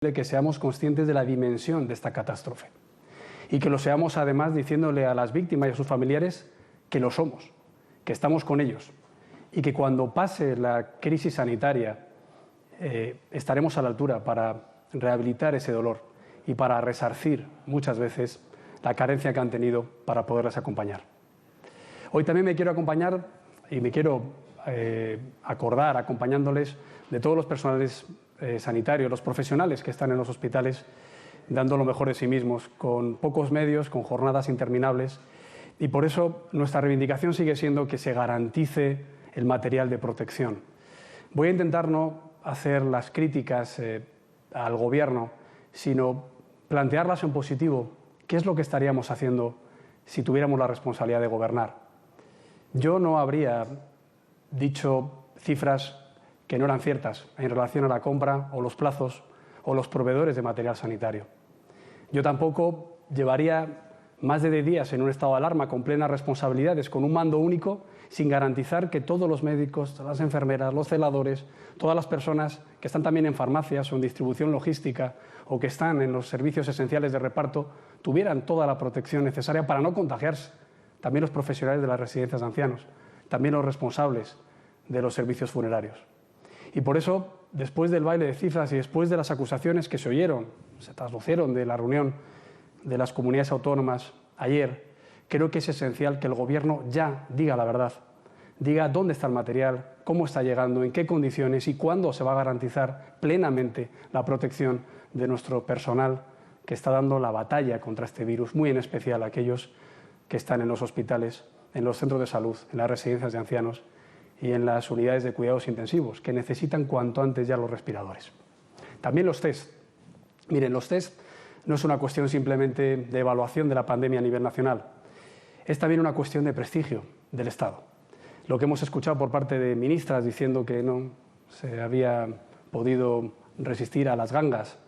que seamos conscientes de la dimensión de esta catástrofe y que lo seamos además diciéndole a las víctimas y a sus familiares que lo somos, que estamos con ellos y que cuando pase la crisis sanitaria estaremos a la altura para rehabilitar ese dolor y para resarcir muchas veces la carencia que han tenido para poderles acompañar. Hoy también me quiero acompañar y me quiero acordar acompañándoles de todos los personales sanitarios, los profesionales que están en los hospitales dando lo mejor de sí mismos, con pocos medios, con jornadas interminables, y por eso nuestra reivindicación sigue siendo que se garantice el material de protección. Voy a intentar no hacer las críticas al Gobierno, sino plantearlas en positivo. ¿Qué es lo que estaríamos haciendo si tuviéramos la responsabilidad de gobernar? Yo no habría dicho cifras que no eran ciertas en relación a la compra o los plazos o los proveedores de material sanitario. Yo tampoco llevaría más de 10 días en un estado de alarma con plenas responsabilidades, con un mando único, sin garantizar que todos los médicos, todas las enfermeras, los celadores, todas las personas que están también en farmacias o en distribución logística o que están en los servicios esenciales de reparto tuvieran toda la protección necesaria para no contagiarse. También los profesionales de las residencias de ancianos, también los responsables de los servicios funerarios. Y por eso, después del baile de cifras y después de las acusaciones que se oyeron, se traslucieron de la reunión de las comunidades autónomas ayer, creo que es esencial que el Gobierno ya diga la verdad, diga dónde está el material, cómo está llegando, en qué condiciones y cuándo se va a garantizar plenamente la protección de nuestro personal que está dando la batalla contra este virus, muy en especial aquellos que están en los hospitales, en los centros de salud, en las residencias de ancianos y en las unidades de cuidados intensivos, que necesitan cuanto antes ya los respiradores. También los test. Miren, los test no es una cuestión simplemente de evaluación de la pandemia a nivel nacional, es también una cuestión de prestigio del Estado. Lo que hemos escuchado por parte de ministras diciendo que no se había podido resistir a las gangas,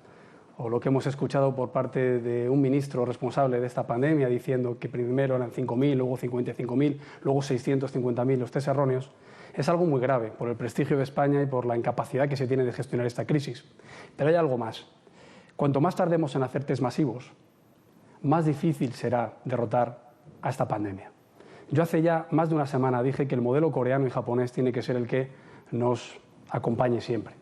o lo que hemos escuchado por parte de un ministro responsable de esta pandemia diciendo que primero eran 5.000, luego 55.000, luego 650.000 los test erróneos, es algo muy grave por el prestigio de España y por la incapacidad que se tiene de gestionar esta crisis. Pero hay algo más. Cuanto más tardemos en hacer test masivos, más difícil será derrotar a esta pandemia. Yo hace ya más de una semana dije que el modelo coreano y japonés tiene que ser el que nos acompañe siempre.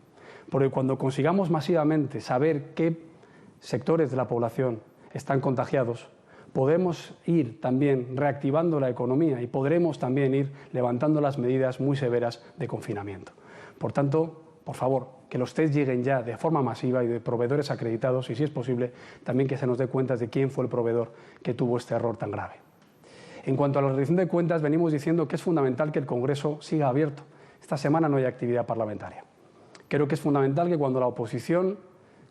Porque cuando consigamos masivamente saber qué sectores de la población están contagiados, podemos ir también reactivando la economía y podremos también ir levantando las medidas muy severas de confinamiento. Por tanto, por favor, que los test lleguen ya de forma masiva y de proveedores acreditados y, si es posible, también que se nos dé cuenta de quién fue el proveedor que tuvo este error tan grave. En cuanto a la rendición de cuentas, venimos diciendo que es fundamental que el Congreso siga abierto. Esta semana no hay actividad parlamentaria. Creo que es fundamental que cuando la oposición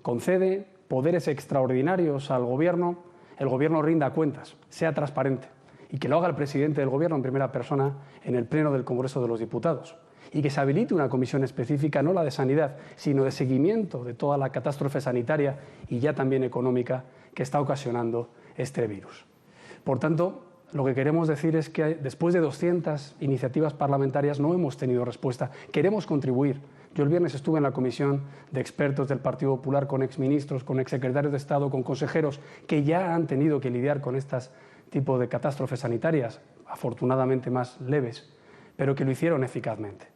concede poderes extraordinarios al Gobierno, el Gobierno rinda cuentas, sea transparente y que lo haga el presidente del Gobierno en primera persona en el Pleno del Congreso de los Diputados y que se habilite una comisión específica, no la de sanidad, sino de seguimiento de toda la catástrofe sanitaria y ya también económica que está ocasionando este virus. Por tanto, lo que queremos decir es que después de 200 iniciativas parlamentarias no hemos tenido respuesta. Queremos contribuir. Yo el viernes estuve en la comisión de expertos del Partido Popular con exministros, con exsecretarios de Estado, con consejeros que ya han tenido que lidiar con este tipo de catástrofes sanitarias, afortunadamente más leves, pero que lo hicieron eficazmente.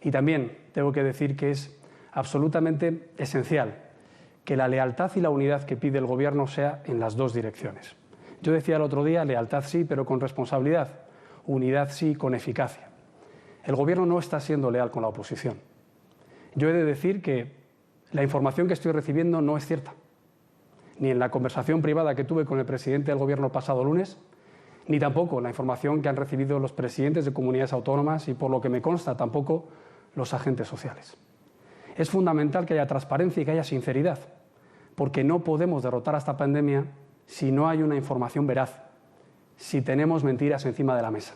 Y también tengo que decir que es absolutamente esencial que la lealtad y la unidad que pide el Gobierno sea en las dos direcciones. Yo decía el otro día, lealtad sí, pero con responsabilidad, unidad sí, con eficacia. El Gobierno no está siendo leal con la oposición. Yo he de decir que la información que estoy recibiendo no es cierta, ni en la conversación privada que tuve con el presidente del Gobierno pasado lunes, ni tampoco la información que han recibido los presidentes de comunidades autónomas y, por lo que me consta, tampoco los agentes sociales. Es fundamental que haya transparencia y que haya sinceridad, porque no podemos derrotar a esta pandemia si no hay una información veraz, si tenemos mentiras encima de la mesa.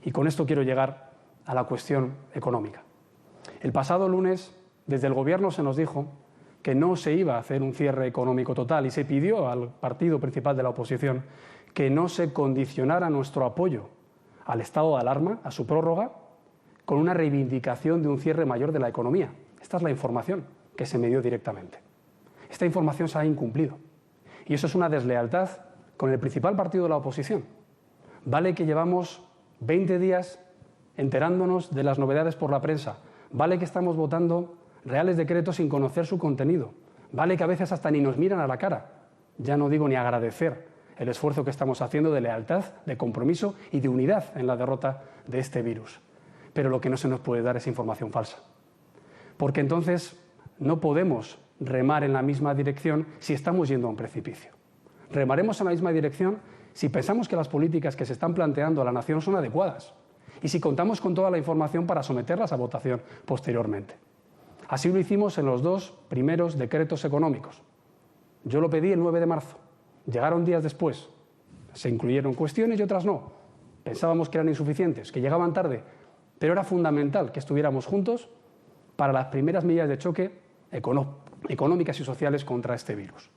Y con esto quiero llegar a la cuestión económica. El pasado lunes, desde el Gobierno se nos dijo que no se iba a hacer un cierre económico total y se pidió al partido principal de la oposición que no se condicionara nuestro apoyo al estado de alarma, a su prórroga, con una reivindicación de un cierre mayor de la economía. Esta es la información que se me dio directamente. esta información se ha incumplido. Y eso es una deslealtad con el principal partido de la oposición. Vale que llevamos 20 días enterándonos de las novedades por la prensa. Vale que estamos votando reales decretos sin conocer su contenido. Vale que a veces hasta ni nos miran a la cara. Ya no digo ni agradecer el esfuerzo que estamos haciendo de lealtad, de compromiso y de unidad en la derrota de este virus. Pero lo que no se nos puede dar es información falsa. Porque entonces no podemos remar en la misma dirección si estamos yendo a un precipicio. Remaremos en la misma dirección si pensamos que las políticas que se están planteando a la nación son adecuadas y si contamos con toda la información para someterlas a votación posteriormente. Así lo hicimos en los 2 primeros decretos económicos. Yo lo pedí el 9 de marzo. Llegaron días después. Se incluyeron cuestiones y otras no. Pensábamos que eran insuficientes, que llegaban tarde, pero era fundamental que estuviéramos juntos para las primeras medidas de choque económicas y sociales contra este virus.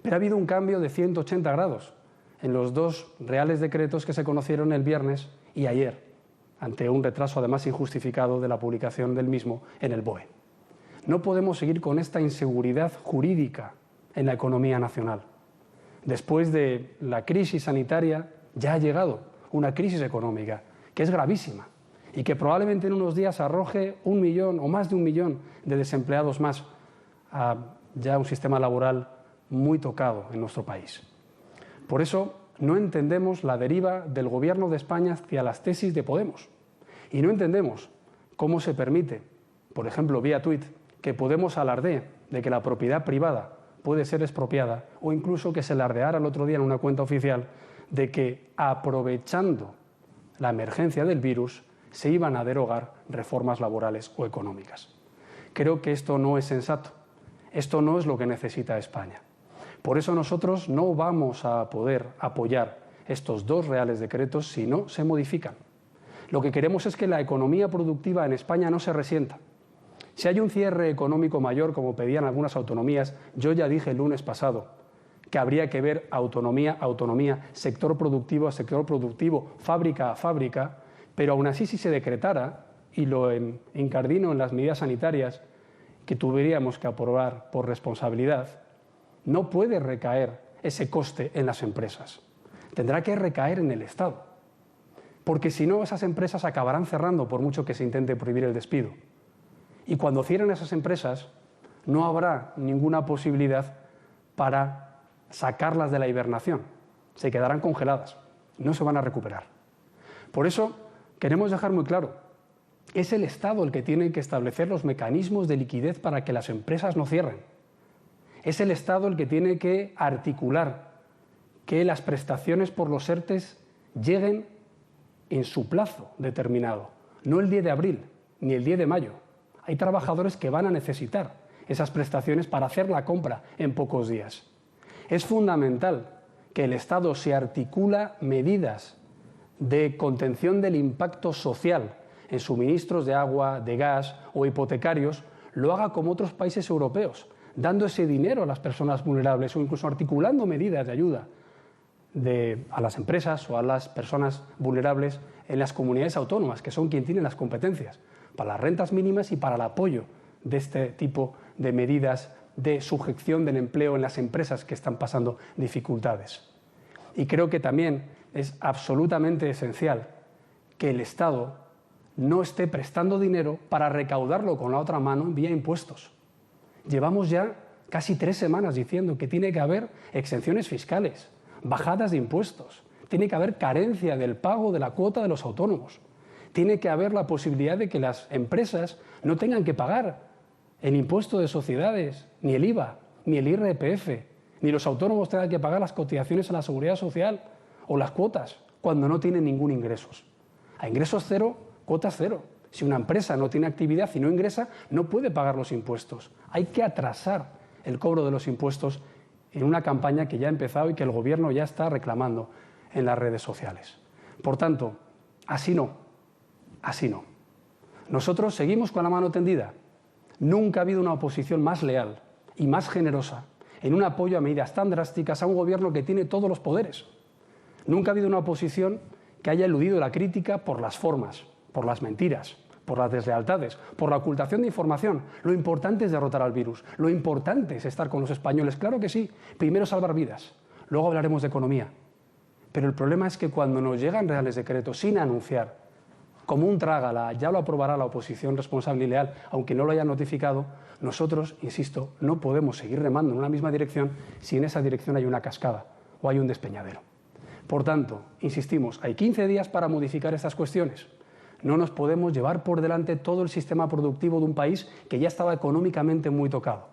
Pero ha habido un cambio de 180 grados en los 2 reales decretos que se conocieron el viernes y ayer, ante un retraso además injustificado de la publicación del mismo en el BOE. No podemos seguir con esta inseguridad jurídica en la economía nacional. Después de la crisis sanitaria ya ha llegado una crisis económica que es gravísima y que probablemente en unos días arroje 1 millón o más de 1 millón de desempleados más a ya un sistema laboral muy tocado en nuestro país. Por eso no entendemos la deriva del Gobierno de España hacia las tesis de Podemos y no entendemos cómo se permite, por ejemplo, vía tuit, que Podemos alardee de que la propiedad privada puede ser expropiada o incluso que se alardeara el otro día en una cuenta oficial de que, aprovechando la emergencia del virus, se iban a derogar reformas laborales o económicas. Creo que esto no es sensato. Esto no es lo que necesita España. Por eso nosotros no vamos a poder apoyar estos 2 reales decretos si no se modifican. Lo que queremos es que la economía productiva en España no se resienta. Si hay un cierre económico mayor, como pedían algunas autonomías, yo ya dije el lunes pasado que habría que ver autonomía a autonomía, sector productivo a sector productivo, fábrica a fábrica, pero aún así si se decretara, y lo incardino en las medidas sanitarias que tuviéramos que aprobar por responsabilidad, no puede recaer ese coste en las empresas. Tendrá que recaer en el Estado, porque si no esas empresas acabarán cerrando por mucho que se intente prohibir el despido. Y cuando cierren esas empresas, no habrá ninguna posibilidad para sacarlas de la hibernación. Se quedarán congeladas, no se van a recuperar. Por eso queremos dejar muy claro, es el Estado el que tiene que establecer los mecanismos de liquidez para que las empresas no cierren. Es el Estado el que tiene que articular que las prestaciones por los ERTEs lleguen en su plazo determinado, no el 10 de abril ni el 10 de mayo. Hay trabajadores que van a necesitar esas prestaciones para hacer la compra en pocos días. Es fundamental que el Estado se articula medidas de contención del impacto social en suministros de agua, de gas o hipotecarios, lo haga como otros países europeos, dando ese dinero a las personas vulnerables o incluso articulando medidas de ayuda a las empresas o a las personas vulnerables en las comunidades autónomas, que son quienes tienen las competencias para las rentas mínimas y para el apoyo de este tipo de medidas de sujeción del empleo en las empresas que están pasando dificultades. Y creo que también es absolutamente esencial que el Estado no esté prestando dinero para recaudarlo con la otra mano vía impuestos. Llevamos ya casi 3 semanas diciendo que tiene que haber exenciones fiscales, bajadas de impuestos, tiene que haber carencia del pago de la cuota de los autónomos, tiene que haber la posibilidad de que las empresas no tengan que pagar el impuesto de sociedades, ni el IVA, ni el IRPF, ni los autónomos tengan que pagar las cotizaciones a la seguridad social o las cuotas cuando no tienen ningún ingreso. A ingresos cero, cuotas cero. Si una empresa no tiene actividad y no ingresa, no puede pagar los impuestos. Hay que atrasar el cobro de los impuestos en una campaña que ya ha empezado y que el Gobierno ya está reclamando en las redes sociales. Por tanto, así no. Así no. Nosotros seguimos con la mano tendida. Nunca ha habido una oposición más leal y más generosa en un apoyo a medidas tan drásticas a un Gobierno que tiene todos los poderes. Nunca ha habido una oposición que haya eludido la crítica por las formas, por las mentiras, por las deslealtades, por la ocultación de información. Lo importante es derrotar al virus, lo importante es estar con los españoles, claro que sí, primero salvar vidas, luego hablaremos de economía. Pero el problema es que cuando nos llegan reales decretos sin anunciar, como un trágala, ya lo aprobará la oposición responsable y leal, aunque no lo haya notificado, nosotros, insisto, no podemos seguir remando en una misma dirección si en esa dirección hay una cascada o hay un despeñadero. Por tanto, insistimos, hay 15 días para modificar estas cuestiones. No nos podemos llevar por delante todo el sistema productivo de un país que ya estaba económicamente muy tocado.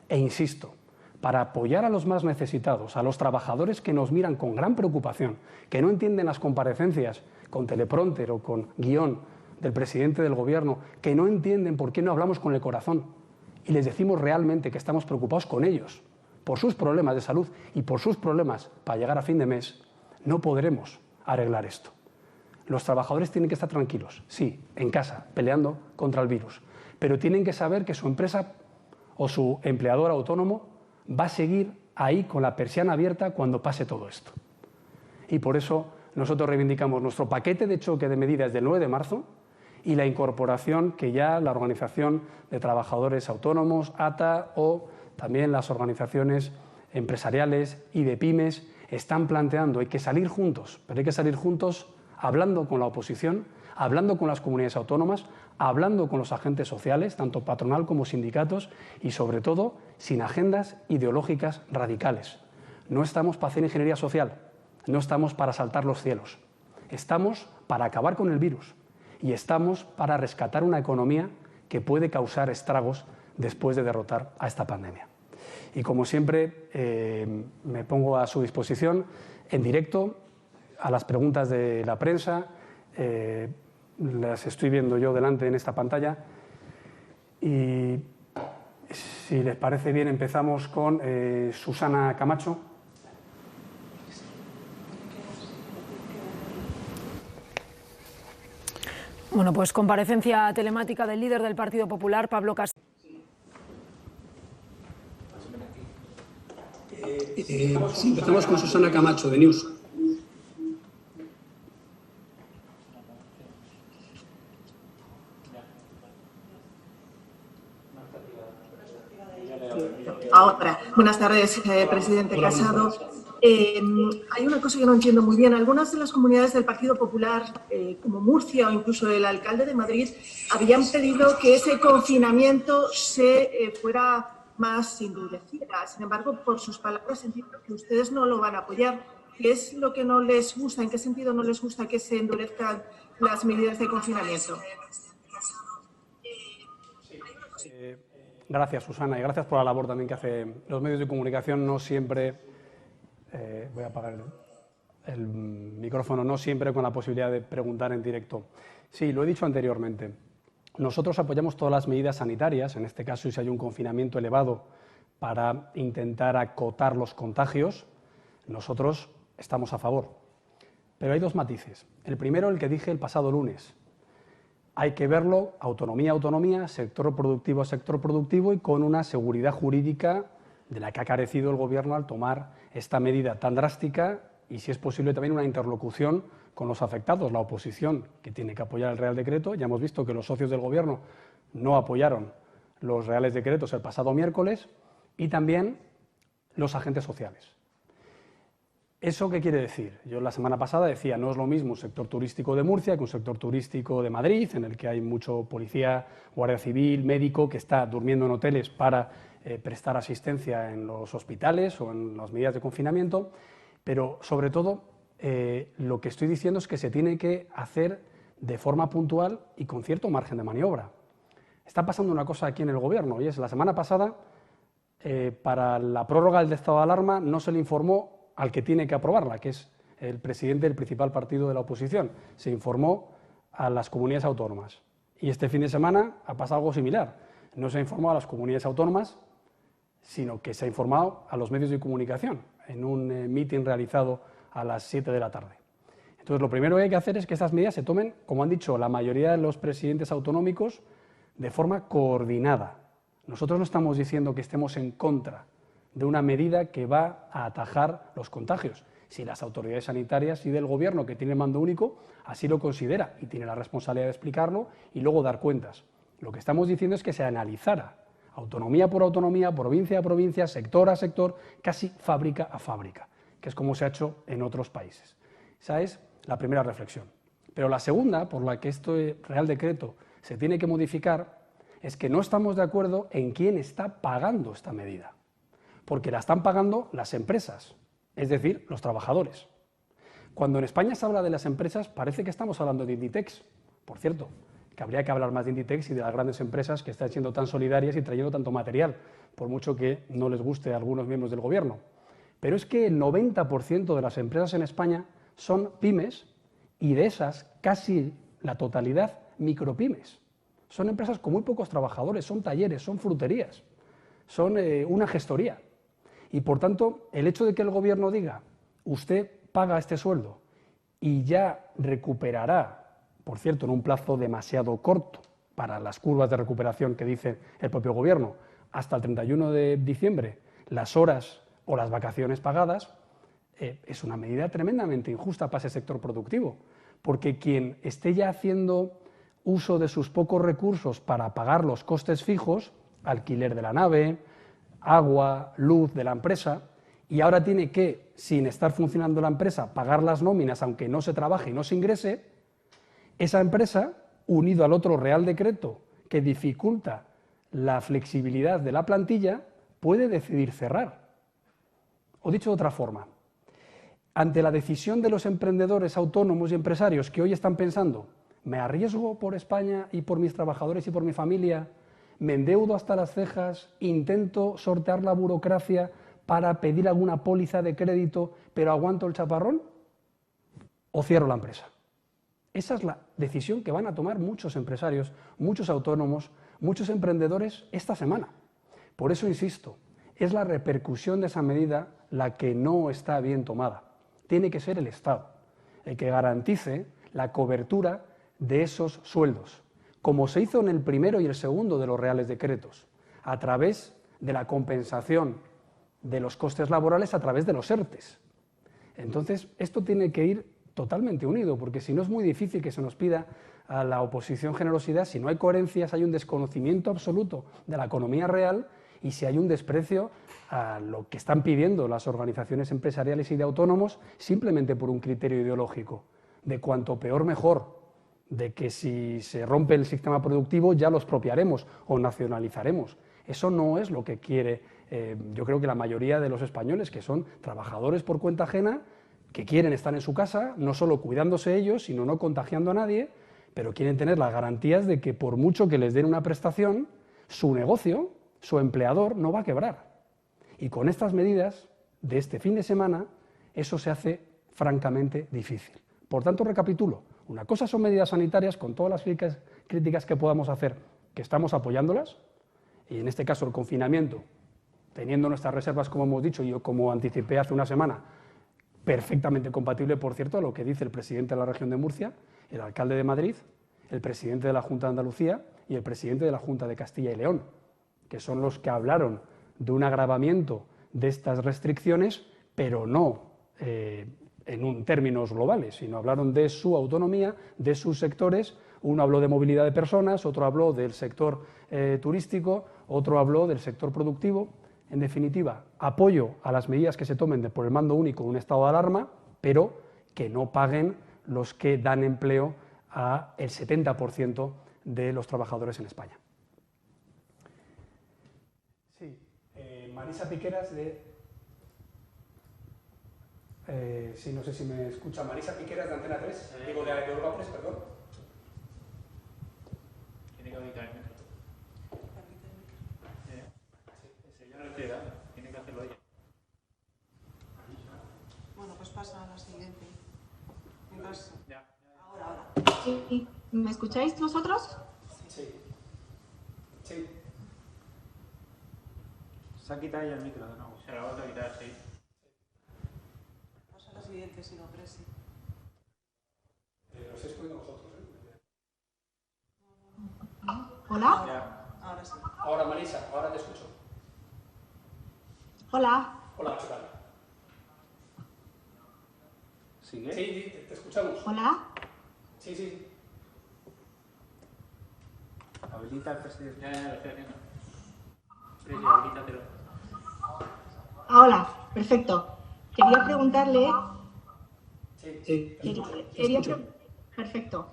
E insisto, para apoyar a los más necesitados, a los trabajadores que nos miran con gran preocupación, que no entienden las comparecencias con teleprompter o con guión del presidente del Gobierno, que no entienden por qué no hablamos con el corazón y les decimos realmente que estamos preocupados con ellos, por sus problemas de salud y por sus problemas para llegar a fin de mes, no podremos arreglar esto. Los trabajadores tienen que estar tranquilos, sí, en casa, peleando contra el virus, pero tienen que saber que su empresa o su empleador autónomo va a seguir ahí con la persiana abierta cuando pase todo esto. Y por eso nosotros reivindicamos nuestro paquete de choque de medidas del 9 de marzo y la incorporación que ya la Organización de Trabajadores Autónomos, ATA, o también las organizaciones empresariales y de pymes están planteando. Hay que salir juntos, pero hay que salir juntos hablando con la oposición, hablando con las comunidades autónomas, hablando con los agentes sociales, tanto patronal como sindicatos, y sobre todo sin agendas ideológicas radicales. No estamos para hacer ingeniería social, no estamos para saltar los cielos, estamos para acabar con el virus y estamos para rescatar una economía que puede causar estragos después de derrotar a esta pandemia. Y como siempre, me pongo a su disposición en directo a las preguntas de la prensa, las estoy viendo yo delante en esta pantalla y si les parece bien empezamos con Susana Camacho. Bueno, pues comparecencia telemática del líder del Partido Popular, Pablo Casado. Sí, empezamos con Susana Camacho, de News. Ahora, buenas tardes, presidente Casado. Hay una cosa que no entiendo muy bien. Algunas de las comunidades del Partido Popular, como Murcia o incluso el alcalde de Madrid, habían pedido que ese confinamiento se fuera más endurecido. Sin embargo, por sus palabras entiendo que ustedes no lo van a apoyar. ¿Qué es lo que no les gusta? ¿En qué sentido no les gusta que se endurezcan las medidas de confinamiento? Gracias, Susana, y gracias por la labor también que hacen los medios de comunicación. No siempre, voy a apagar el micrófono, no siempre con la posibilidad de preguntar en directo. Sí, lo he dicho anteriormente. Nosotros apoyamos todas las medidas sanitarias, en este caso si hay un confinamiento elevado para intentar acotar los contagios, nosotros estamos a favor. Pero hay dos matices. El primero, el que dije el pasado lunes. Hay que verlo autonomía a autonomía, sector productivo a sector productivo y con una seguridad jurídica de la que ha carecido el Gobierno al tomar esta medida tan drástica y, si es posible, también una interlocución con los afectados, la oposición, que tiene que apoyar el Real Decreto. Ya hemos visto que los socios del Gobierno no apoyaron los Reales Decretos el pasado miércoles, y también los agentes sociales. ¿Eso qué quiere decir? Yo la semana pasada decía, no es lo mismo un sector turístico de Murcia que un sector turístico de Madrid, en el que hay mucho policía, guardia civil, médico, que está durmiendo en hoteles para prestar asistencia en los hospitales o en las medidas de confinamiento, pero sobre todo lo que estoy diciendo es que se tiene que hacer de forma puntual y con cierto margen de maniobra. Está pasando una cosa aquí en el Gobierno, y es la semana pasada, para la prórroga del estado de alarma no se le informó al que tiene que aprobarla, que es el presidente del principal partido de la oposición. Se informó a las comunidades autónomas. Y este fin de semana ha pasado algo similar. No se ha informado a las comunidades autónomas, sino que se ha informado a los medios de comunicación en un mitin realizado a las 7 de la tarde. Entonces, lo primero que hay que hacer es que estas medidas se tomen, como han dicho la mayoría de los presidentes autonómicos, de forma coordinada. Nosotros no estamos diciendo que estemos en contra de una medida que va a atajar los contagios, si las autoridades sanitarias y del Gobierno, que tiene mando único, así lo considera y tiene la responsabilidad de explicarlo y luego dar cuentas. Lo que estamos diciendo es que se analizara autonomía por autonomía, provincia a provincia, sector a sector, casi fábrica a fábrica, que es como se ha hecho en otros países. Esa es la primera reflexión. Pero la segunda, por la que este Real Decreto se tiene que modificar, es que no estamos de acuerdo en quién está pagando esta medida, porque la están pagando las empresas, es decir, los trabajadores. Cuando en España se habla de las empresas, parece que estamos hablando de Inditex, por cierto, que habría que hablar más de Inditex y de las grandes empresas que están siendo tan solidarias y trayendo tanto material, por mucho que no les guste a algunos miembros del Gobierno. Pero es que el 90% de las empresas en España son pymes y de esas casi la totalidad micropymes. Son empresas con muy pocos trabajadores, son talleres, son fruterías, son una gestoría. Y por tanto, el hecho de que el Gobierno diga, usted paga este sueldo y ya recuperará, por cierto, en un plazo demasiado corto para las curvas de recuperación que dice el propio Gobierno, hasta el 31 de diciembre, las horas o las vacaciones pagadas, es una medida tremendamente injusta para ese sector productivo, porque quien esté ya haciendo uso de sus pocos recursos para pagar los costes fijos, alquiler de la nave, agua, luz de la empresa, y ahora tiene que, sin estar funcionando la empresa, pagar las nóminas aunque no se trabaje y no se ingrese, esa empresa, unido al otro Real Decreto que dificulta la flexibilidad de la plantilla, puede decidir cerrar. O dicho de otra forma, ante la decisión de los emprendedores autónomos y empresarios que hoy están pensando, ¿me arriesgo por España y por mis trabajadores y por mi familia? ¿Me endeudo hasta las cejas? ¿Intento sortear la burocracia para pedir alguna póliza de crédito, pero aguanto el chaparrón? ¿O cierro la empresa? Esa es la decisión que van a tomar muchos empresarios, muchos autónomos, muchos emprendedores esta semana. Por eso insisto, es la repercusión de esa medida la que no está bien tomada. Tiene que ser el Estado el que garantice la cobertura de esos sueldos, como se hizo en el primero y el segundo de los Reales Decretos, a través de la compensación de los costes laborales a través de los ERTES. Entonces, esto tiene que ir totalmente unido, porque si no es muy difícil que se nos pida a la oposición generosidad, si no hay coherencias, hay un desconocimiento absoluto de la economía real y si hay un desprecio a lo que están pidiendo las organizaciones empresariales y de autónomos simplemente por un criterio ideológico, de cuanto peor mejor, de que si se rompe el sistema productivo ya lo expropiaremos o nacionalizaremos. Eso no es lo que quiere, yo creo que la mayoría de los españoles, que son trabajadores por cuenta ajena, que quieren estar en su casa, no solo cuidándose ellos, sino no contagiando a nadie, pero quieren tener las garantías de que por mucho que les den una prestación, su negocio, su empleador, no va a quebrar. Y con estas medidas de este fin de semana, eso se hace francamente difícil. Por tanto, recapitulo, una cosa son medidas sanitarias con todas las críticas que podamos hacer, que estamos apoyándolas, y en este caso el confinamiento, teniendo nuestras reservas, como hemos dicho, y yo como anticipé hace una semana, perfectamente compatible, por cierto, a lo que dice el presidente de la región de Murcia, el alcalde de Madrid, el presidente de la Junta de Andalucía y el presidente de la Junta de Castilla y León, que son los que hablaron de un agravamiento de estas restricciones, pero no en términos globales, sino hablaron de su autonomía, de sus sectores. Uno habló de movilidad de personas, otro habló del sector turístico, otro habló del sector productivo. En definitiva, apoyo a las medidas que se tomen por el mando único de un estado de alarma, pero que no paguen los que dan empleo al 70% de los trabajadores en España. Sí, Marisa Piqueras de... sí, no sé si me escucha. Marisa Piqueras de Antena 3, digo de Europa Press, perdón. Tiene que auditar el micro. Ese ya no le da, tiene que hacerlo ella. Bueno, pues pasa a la siguiente. Ya. Ahora. Sí. ¿Me escucháis vosotros? Sí. Sí. Se ha quitado ya el micro de nuevo. Se lo va a quitar, sí. Pasa a la siguiente, si no, Presi. Los escucho nosotros, Hola. Ya. Ahora sí. Ahora, Marisa, ahora te escucho. Hola. Hola, ¿qué tal? ¿Sigue? Sí, te escuchamos. Hola. Sí. Habilita al presidente. Ya, lo estoy haciendo. Sí, habilítatelo. Hola, perfecto. Quería preguntarle... Perfecto.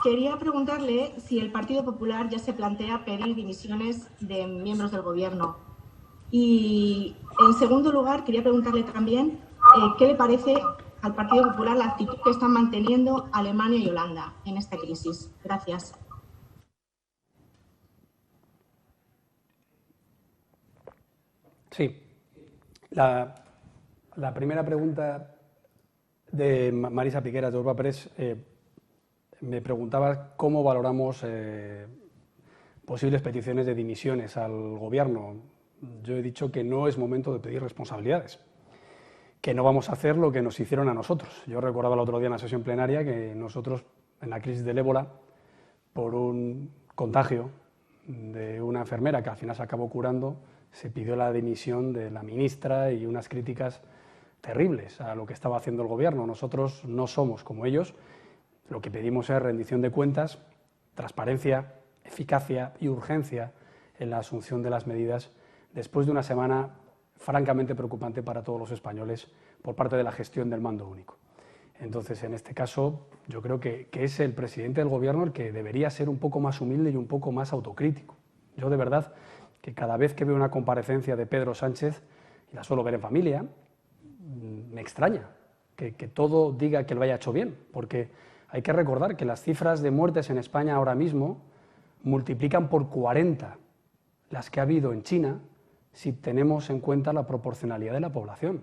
Quería preguntarle si el Partido Popular ya se plantea pedir dimisiones de miembros del Gobierno. Y, en segundo lugar, quería preguntarle también qué le parece al Partido Popular la actitud que están manteniendo Alemania y Holanda en esta crisis. Gracias. Sí. La primera pregunta de Marisa Piqueras, de Europa Press, me preguntaba cómo valoramos posibles peticiones de dimisiones al Gobierno. Yo he dicho que no es momento de pedir responsabilidades, que no vamos a hacer lo que nos hicieron a nosotros. Yo recordaba el otro día en la sesión plenaria que nosotros, en la crisis del ébola, por un contagio de una enfermera que al final se acabó curando, se pidió la dimisión de la ministra y unas críticas terribles a lo que estaba haciendo el Gobierno. Nosotros no somos como ellos. Lo que pedimos es rendición de cuentas, transparencia, eficacia y urgencia en la asunción de las medidas después de una semana francamente preocupante para todos los españoles por parte de la gestión del mando único. Entonces, en este caso, yo creo que es el presidente del Gobierno el que debería ser un poco más humilde y un poco más autocrítico. Yo, de verdad, que cada vez que veo una comparecencia de Pedro Sánchez, y la suelo ver en familia, me extraña que todo diga que lo haya hecho bien, porque hay que recordar que las cifras de muertes en España ahora mismo multiplican por 40 las que ha habido en China si tenemos en cuenta la proporcionalidad de la población.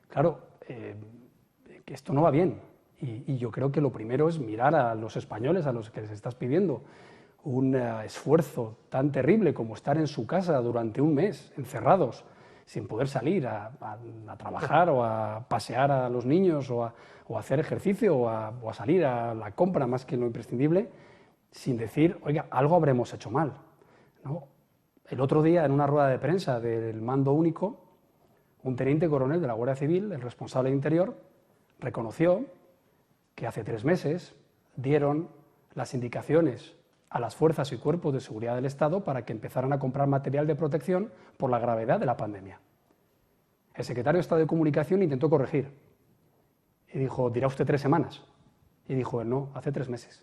Claro, que esto no va bien y yo creo que lo primero es mirar a los españoles a los que les estás pidiendo un esfuerzo tan terrible como estar en su casa durante un mes, encerrados, sin poder salir a trabajar o a pasear a los niños o a hacer ejercicio o a salir a la compra más que lo imprescindible, sin decir, oiga, algo habremos hecho mal, ¿no? El otro día, en una rueda de prensa del mando único, un teniente coronel de la Guardia Civil, el responsable de Interior, reconoció que hace 3 meses dieron las indicaciones a las fuerzas y cuerpos de seguridad del Estado para que empezaran a comprar material de protección por la gravedad de la pandemia. El secretario de Estado de Comunicación intentó corregir y dijo, dirá usted 3 semanas. Y dijo él, no, hace 3 meses.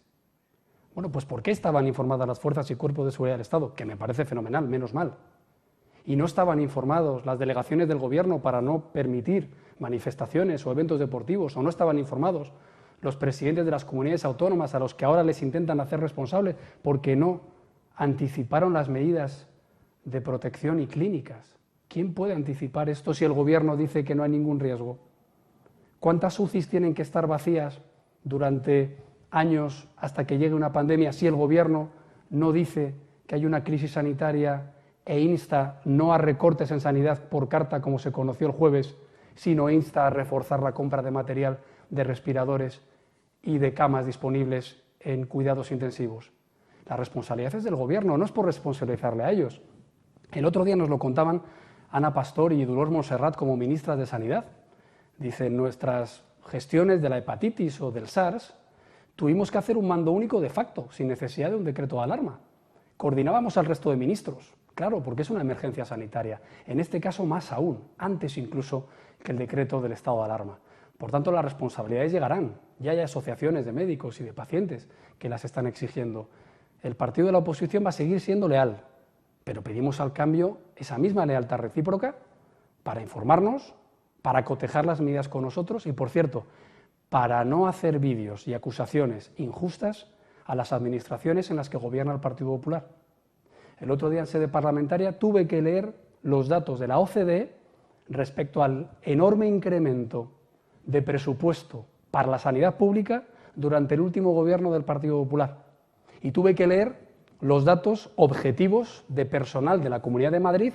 Bueno, pues ¿por qué estaban informadas las fuerzas y cuerpos de seguridad del Estado? Que me parece fenomenal, menos mal. Y no estaban informados las delegaciones del Gobierno para no permitir manifestaciones o eventos deportivos, o no estaban informados los presidentes de las comunidades autónomas a los que ahora les intentan hacer responsables porque no anticiparon las medidas de protección y clínicas. ¿Quién puede anticipar esto si el Gobierno dice que no hay ningún riesgo? ¿Cuántas UCIs tienen que estar vacías durante años hasta que llegue una pandemia si el Gobierno no dice que hay una crisis sanitaria e insta no a recortes en sanidad por carta como se conoció el jueves, sino insta a reforzar la compra de material de respiradores y de camas disponibles en cuidados intensivos? La responsabilidad es del Gobierno, no es por responsabilizarle a ellos. El otro día nos lo contaban Ana Pastor y Dolors Montserrat como ministras de Sanidad. Dicen, nuestras gestiones de la hepatitis o del SARS tuvimos que hacer un mando único de facto, sin necesidad de un decreto de alarma. Coordinábamos al resto de ministros, claro, porque es una emergencia sanitaria. En este caso más aún, antes incluso que el decreto del estado de alarma. Por tanto, las responsabilidades llegarán. Ya hay asociaciones de médicos y de pacientes que las están exigiendo. El partido de la oposición va a seguir siendo leal, pero pedimos al cambio esa misma lealtad recíproca para informarnos, para cotejar las medidas con nosotros y, por cierto, para no hacer vídeos y acusaciones injustas a las administraciones en las que gobierna el Partido Popular. El otro día en sede parlamentaria tuve que leer los datos de la OCDE respecto al enorme incremento de presupuesto para la sanidad pública durante el último gobierno del Partido Popular. Y tuve que leer los datos objetivos de personal de la Comunidad de Madrid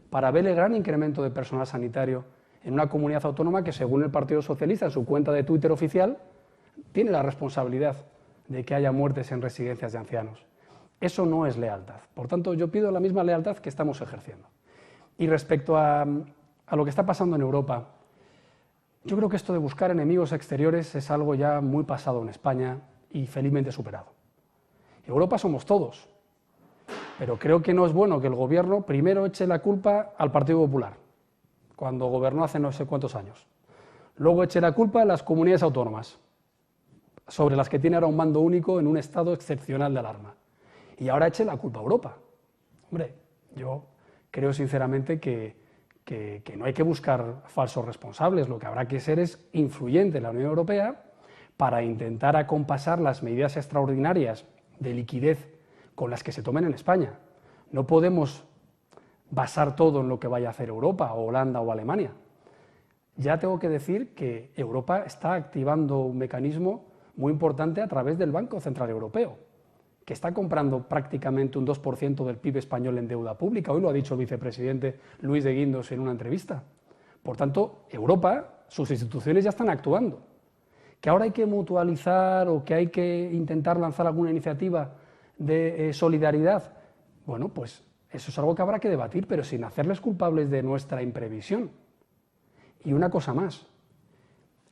para ver el gran incremento de personal sanitario en una comunidad autónoma que, según el Partido Socialista, en su cuenta de Twitter oficial, tiene la responsabilidad de que haya muertes en residencias de ancianos. Eso no es lealtad. Por tanto, yo pido la misma lealtad que estamos ejerciendo. Y respecto a lo que está pasando en Europa, Yo creo que esto de buscar enemigos exteriores es algo ya muy pasado en España y felizmente superado. Europa somos todos, pero creo que no es bueno que el gobierno primero eche la culpa al Partido Popular, cuando gobernó hace no sé cuántos años. Luego eche la culpa a las comunidades autónomas, sobre las que tiene ahora un mando único en un estado excepcional de alarma. Y ahora eche la culpa a Europa. Hombre, yo creo sinceramente que no hay que buscar falsos responsables, lo que habrá que ser es influyente en la Unión Europea para intentar acompasar las medidas extraordinarias de liquidez con las que se tomen en España. No podemos basar todo en lo que vaya a hacer Europa, o Holanda o Alemania. Ya tengo que decir que Europa está activando un mecanismo muy importante a través del Banco Central Europeo, que está comprando prácticamente un 2% del PIB español en deuda pública. Hoy lo ha dicho el vicepresidente Luis de Guindos en una entrevista. Por tanto, Europa, sus instituciones ya están actuando. ¿Que ahora hay que mutualizar o que hay que intentar lanzar alguna iniciativa de solidaridad? Bueno, pues eso es algo que habrá que debatir, pero sin hacerles culpables de nuestra imprevisión. Y una cosa más,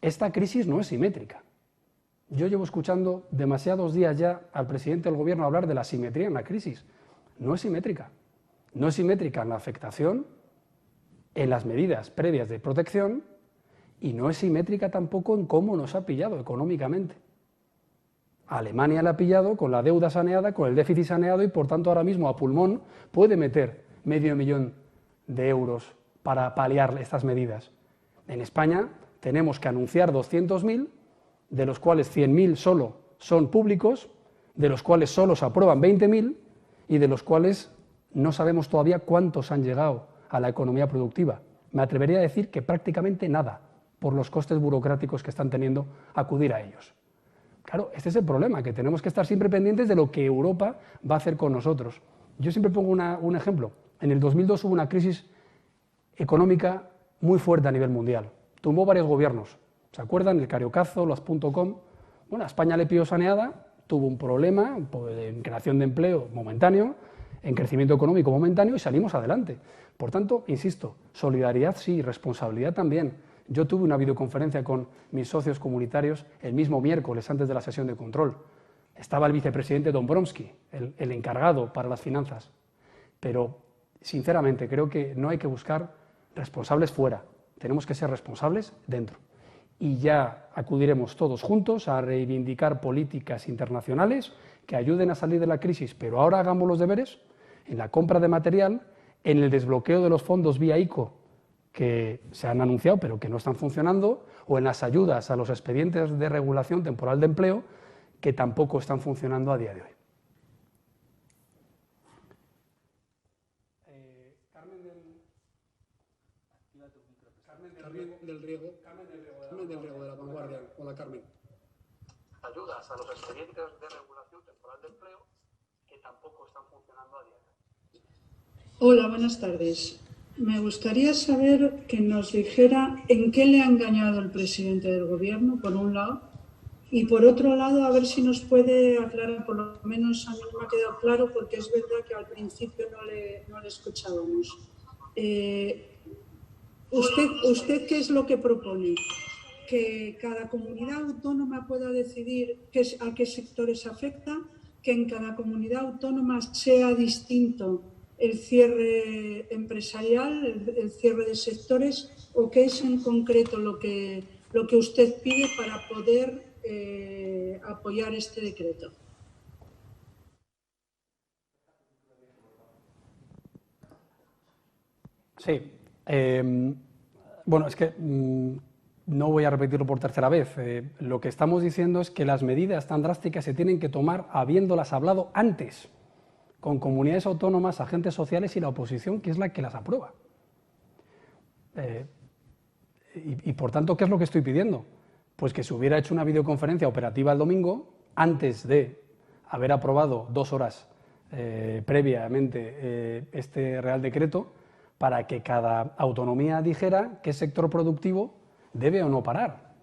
esta crisis no es simétrica. Yo llevo escuchando demasiados días ya al presidente del gobierno hablar de la simetría en la crisis. No es simétrica. No es simétrica en la afectación, en las medidas previas de protección, y no es simétrica tampoco en cómo nos ha pillado económicamente. A Alemania la ha pillado con la deuda saneada, con el déficit saneado, y por tanto ahora mismo a pulmón puede meter $500.000 de euros para paliar estas medidas. En España tenemos que anunciar 200.000, de los cuales 100.000 solo son públicos, de los cuales solo se aprueban 20.000 y de los cuales no sabemos todavía cuántos han llegado a la economía productiva. Me atrevería a decir que prácticamente nada, por los costes burocráticos que están teniendo acudir a ellos. Claro, este es el problema, que tenemos que estar siempre pendientes de lo que Europa va a hacer con nosotros. Yo siempre pongo un ejemplo. En el 2002 hubo una crisis económica muy fuerte a nivel mundial. Tumbó varios gobiernos. ¿Se acuerdan? El Cariocazo, las .com. Bueno, a España le pilló saneada, tuvo un problema en creación de empleo momentáneo, en crecimiento económico momentáneo, y salimos adelante. Por tanto, insisto, solidaridad sí, responsabilidad también. Yo tuve una videoconferencia con mis socios comunitarios el mismo miércoles antes de la sesión de control. Estaba el vicepresidente Dombrovskis, el encargado para las finanzas. Pero, sinceramente, creo que no hay que buscar responsables fuera. Tenemos que ser responsables dentro. Y ya acudiremos todos juntos a reivindicar políticas internacionales que ayuden a salir de la crisis. Pero ahora hagamos los deberes en la compra de material, en el desbloqueo de los fondos vía ICO, que se han anunciado pero que no están funcionando, o en las ayudas a los expedientes de regulación temporal de empleo, que tampoco están funcionando a día de hoy. Carmen del Riego de La Vanguardia. Hola, Carmen. Ayudas a los expedientes de regulación temporal de empleo, que tampoco están funcionando a día de hoy. Hola, buenas tardes. Me gustaría saber que nos dijera en qué le ha engañado el presidente del Gobierno, por un lado, y por otro lado, a ver si nos puede aclarar, por lo menos a mí no me ha quedado claro, porque es verdad que al principio no le escuchábamos. ¿Usted qué es lo que propone? ¿Que cada comunidad autónoma pueda decidir a qué sectores afecta? ¿Que en cada comunidad autónoma sea distinto el cierre empresarial, el cierre de sectores, o qué es en concreto lo que usted pide para poder apoyar este decreto? Sí. Bueno, es que no voy a repetirlo por tercera vez. Lo que estamos diciendo es que las medidas tan drásticas se tienen que tomar habiéndolas hablado antes, con comunidades autónomas, agentes sociales y la oposición, que es la que las aprueba. Y por tanto, ¿qué es lo que estoy pidiendo? Pues que se hubiera hecho una videoconferencia operativa el domingo, antes de haber aprobado 2 horas previamente este Real Decreto, para que cada autonomía dijera qué sector productivo debe o no parar.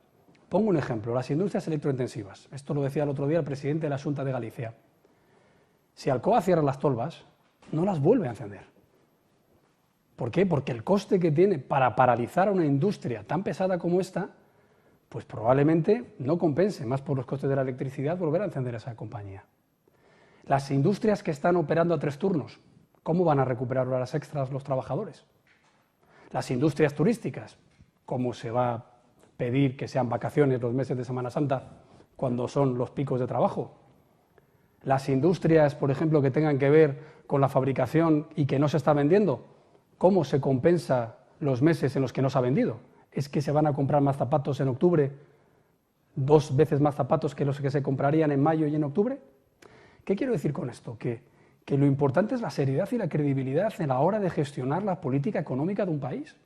Pongo un ejemplo, las industrias electrointensivas. Esto lo decía el otro día el presidente de la Xunta de Galicia. Si Alcoa cierra las tolvas, no las vuelve a encender. ¿Por qué? Porque el coste que tiene para paralizar a una industria tan pesada como esta pues probablemente no compense más por los costes de la electricidad volver a encender esa compañía. Las industrias que están operando a 3 turnos, ¿cómo van a recuperar horas extras los trabajadores? Las industrias turísticas, ¿cómo se va a pedir que sean vacaciones los meses de Semana Santa cuando son los picos de trabajo? Las industrias, por ejemplo, que tengan que ver con la fabricación y que no se está vendiendo, ¿cómo se compensa los meses en los que no se ha vendido? ¿Es que se van a comprar más zapatos en octubre, 2 veces más zapatos que los que se comprarían en mayo y en octubre? ¿Qué quiero decir con esto? Que lo importante es la seriedad y la credibilidad en la hora de gestionar la política económica de un país.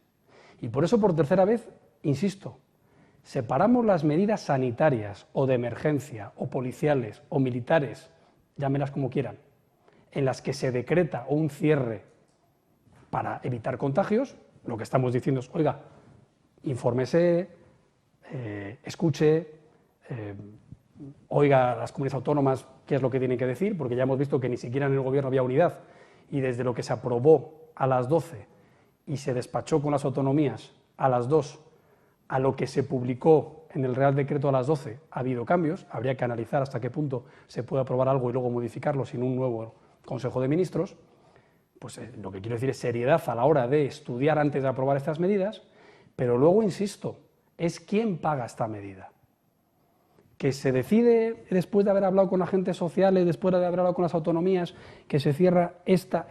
Y por eso, por tercera vez, insisto, separamos las medidas sanitarias o de emergencia o policiales o militares, llámelas como quieran, en las que se decreta un cierre para evitar contagios. Lo que estamos diciendo es, oiga, infórmese, escuche, oiga a las comunidades autónomas qué es lo que tienen que decir, porque ya hemos visto que ni siquiera en el Gobierno había unidad, y desde lo que se aprobó a las 12 y se despachó con las autonomías a las 2, a lo que se publicó en el Real Decreto a las 12, ha habido cambios. Habría que analizar hasta qué punto se puede aprobar algo y luego modificarlo sin un nuevo Consejo de Ministros. Pues lo que quiero decir es seriedad a la hora de estudiar antes de aprobar estas medidas, pero luego, insisto, es quién paga esta medida. Que se decide, después de haber hablado con agentes sociales, después de haber hablado con las autonomías, que se cierra esta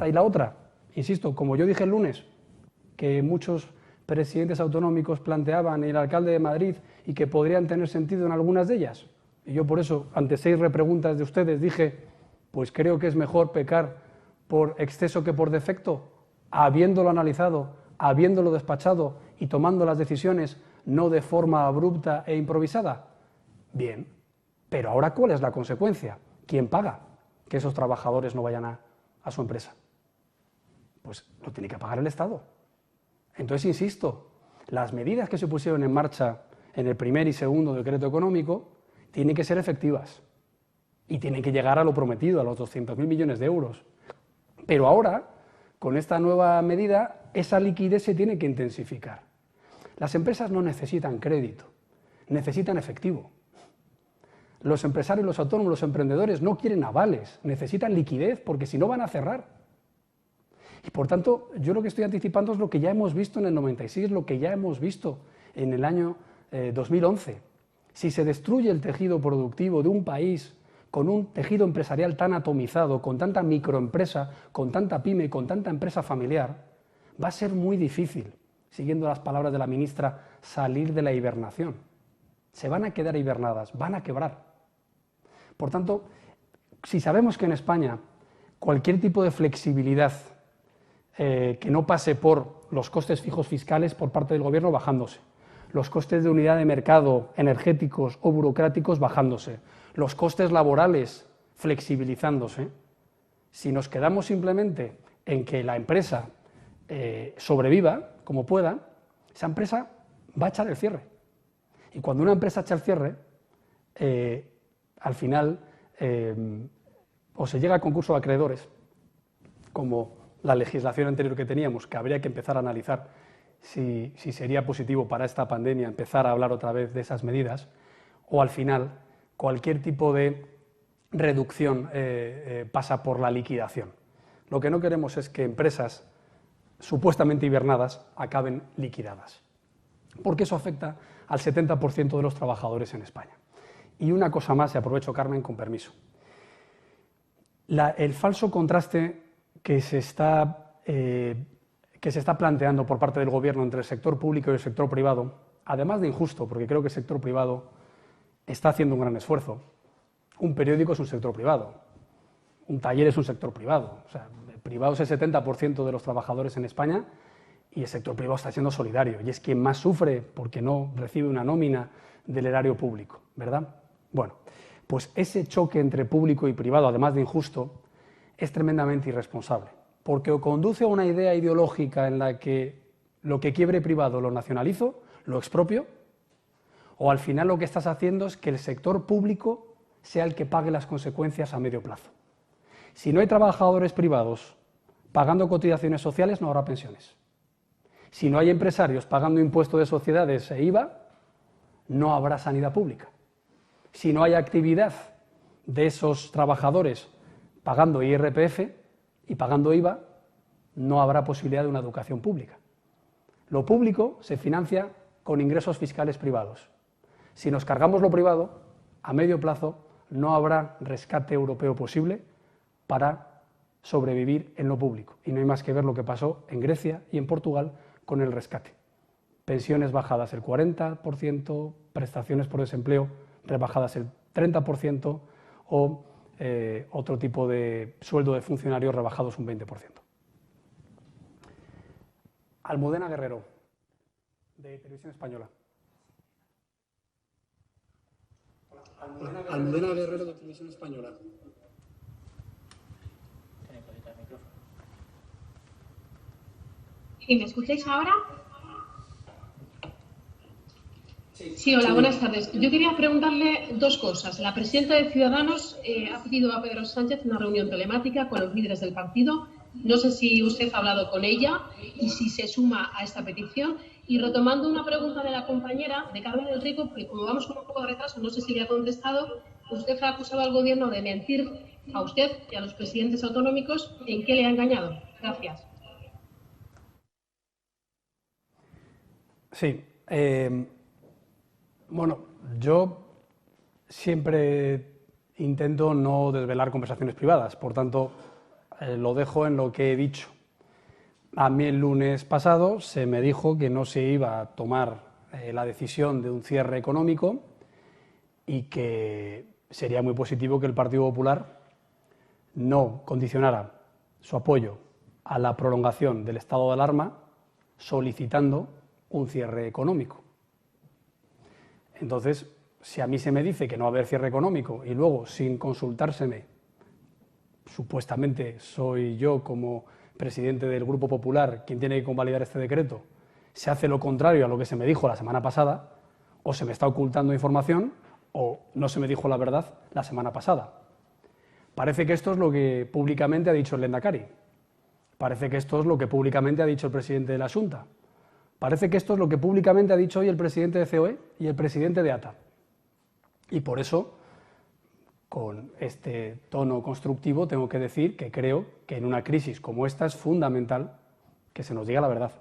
y la otra. Insisto, como yo dije el lunes, que muchos presidentes autonómicos planteaban, y el alcalde de Madrid, y que podrían tener sentido en algunas de ellas. Y yo por eso, ante 6 repreguntas de ustedes, dije, pues creo que es mejor pecar por exceso que por defecto, habiéndolo analizado, habiéndolo despachado y tomando las decisiones no de forma abrupta e improvisada. Bien, pero ahora ¿cuál es la consecuencia? ¿Quién paga que esos trabajadores no vayan a su empresa? Pues lo tiene que pagar el Estado. Entonces, insisto, las medidas que se pusieron en marcha en el primer y segundo decreto económico tienen que ser efectivas y tienen que llegar a lo prometido, a los 200.000 millones de euros. Pero ahora, con esta nueva medida, esa liquidez se tiene que intensificar. Las empresas no necesitan crédito, necesitan efectivo. Los empresarios, los autónomos, los emprendedores no quieren avales, necesitan liquidez porque si no van a cerrar. Y por tanto, yo lo que estoy anticipando es lo que ya hemos visto en el 96, lo que ya hemos visto en el año 2011. Si se destruye el tejido productivo de un país con un tejido empresarial tan atomizado, con tanta microempresa, con tanta pyme, con tanta empresa familiar, va a ser muy difícil, siguiendo las palabras de la ministra, salir de la hibernación. Se van a quedar hibernadas, van a quebrar. Por tanto, si sabemos que en España cualquier tipo de flexibilidad que no pase por los costes fijos fiscales por parte del Gobierno bajándose, los costes de unidad de mercado energéticos o burocráticos bajándose, los costes laborales flexibilizándose, si nos quedamos simplemente en que la empresa sobreviva como pueda, esa empresa va a echar el cierre. Y cuando una empresa echa el cierre, al final o se llega al concurso de acreedores, como la legislación anterior que teníamos, que habría que empezar a analizar si sería positivo para esta pandemia empezar a hablar otra vez de esas medidas, o al final cualquier tipo de reducción pasa por la liquidación. Lo que no queremos es que empresas supuestamente hibernadas acaben liquidadas, porque eso afecta al 70% de los trabajadores en España. Y una cosa más, y aprovecho, Carmen, con permiso. El falso contraste que se está planteando por parte del Gobierno entre el sector público y el sector privado, además de injusto, porque creo que el sector privado está haciendo un gran esfuerzo. Un periódico es un sector privado, un taller es un sector privado. O sea, el privado es el 70% de los trabajadores en España y el sector privado está siendo solidario y es quien más sufre porque no recibe una nómina del erario público, ¿verdad? Bueno, pues ese choque entre público y privado, además de injusto, es tremendamente irresponsable, porque o conduce a una idea ideológica en la que lo que quiebre privado lo nacionalizo, lo expropio, o al final lo que estás haciendo es que el sector público sea el que pague las consecuencias a medio plazo. Si no hay trabajadores privados pagando cotizaciones sociales, no habrá pensiones. Si no hay empresarios pagando impuestos de sociedades e IVA, no habrá sanidad pública. Si no hay actividad de esos trabajadores pagando IRPF y pagando IVA, no habrá posibilidad de una educación pública. Lo público se financia con ingresos fiscales privados. Si nos cargamos lo privado, a medio plazo no habrá rescate europeo posible para sobrevivir en lo público. Y no hay más que ver lo que pasó en Grecia y en Portugal con el rescate. Pensiones bajadas el 40%, prestaciones por desempleo rebajadas el 30% o otro tipo de sueldo de funcionarios rebajados un 20%. Almudena Guerrero, de Televisión Española. Almudena Guerrero, de Televisión Española. ¿Y me escucháis ahora? Sí, hola, buenas tardes. Yo quería preguntarle dos cosas. La presidenta de Ciudadanos ha pedido a Pedro Sánchez una reunión telemática con los líderes del partido. No sé si usted ha hablado con ella y si se suma a esta petición. Y retomando una pregunta de la compañera, de Carmen del Rico, porque como vamos con un poco de retraso, no sé si le ha contestado, usted ha acusado al Gobierno de mentir a usted y a los presidentes autonómicos. ¿En qué le ha engañado? Gracias. Sí. Bueno, yo siempre intento no desvelar conversaciones privadas, por tanto, lo dejo en lo que he dicho. A mí el lunes pasado se me dijo que no se iba a tomar la decisión de un cierre económico y que sería muy positivo que el Partido Popular no condicionara su apoyo a la prolongación del estado de alarma solicitando un cierre económico. Entonces, si a mí se me dice que no va a haber cierre económico y luego, sin consultárseme, supuestamente soy yo como presidente del Grupo Popular quien tiene que convalidar este decreto, se hace lo contrario a lo que se me dijo la semana pasada, o se me está ocultando información o no se me dijo la verdad la semana pasada. Parece que esto es lo que públicamente ha dicho el Lehendakari. Parece que esto es lo que públicamente ha dicho el presidente de la Xunta. Parece que esto es lo que públicamente ha dicho hoy el presidente de COE y el presidente de ATA. Y por eso, con este tono constructivo, tengo que decir que creo que en una crisis como esta es fundamental que se nos diga la verdad.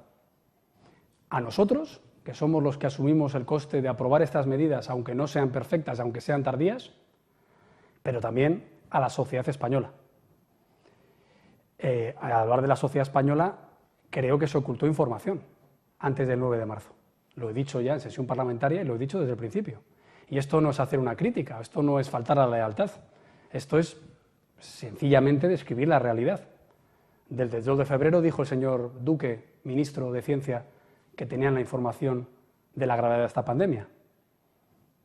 A nosotros, que somos los que asumimos el coste de aprobar estas medidas, aunque no sean perfectas, aunque sean tardías, pero también a la sociedad española. Al hablar de la sociedad española, creo que se ocultó información antes del 9 de marzo. Lo he dicho ya en sesión parlamentaria y lo he dicho desde el principio. Y esto no es hacer una crítica, esto no es faltar a la lealtad, esto es sencillamente describir la realidad. Desde el 2 de febrero dijo el señor Duque, ministro de Ciencia, que tenían la información de la gravedad de esta pandemia.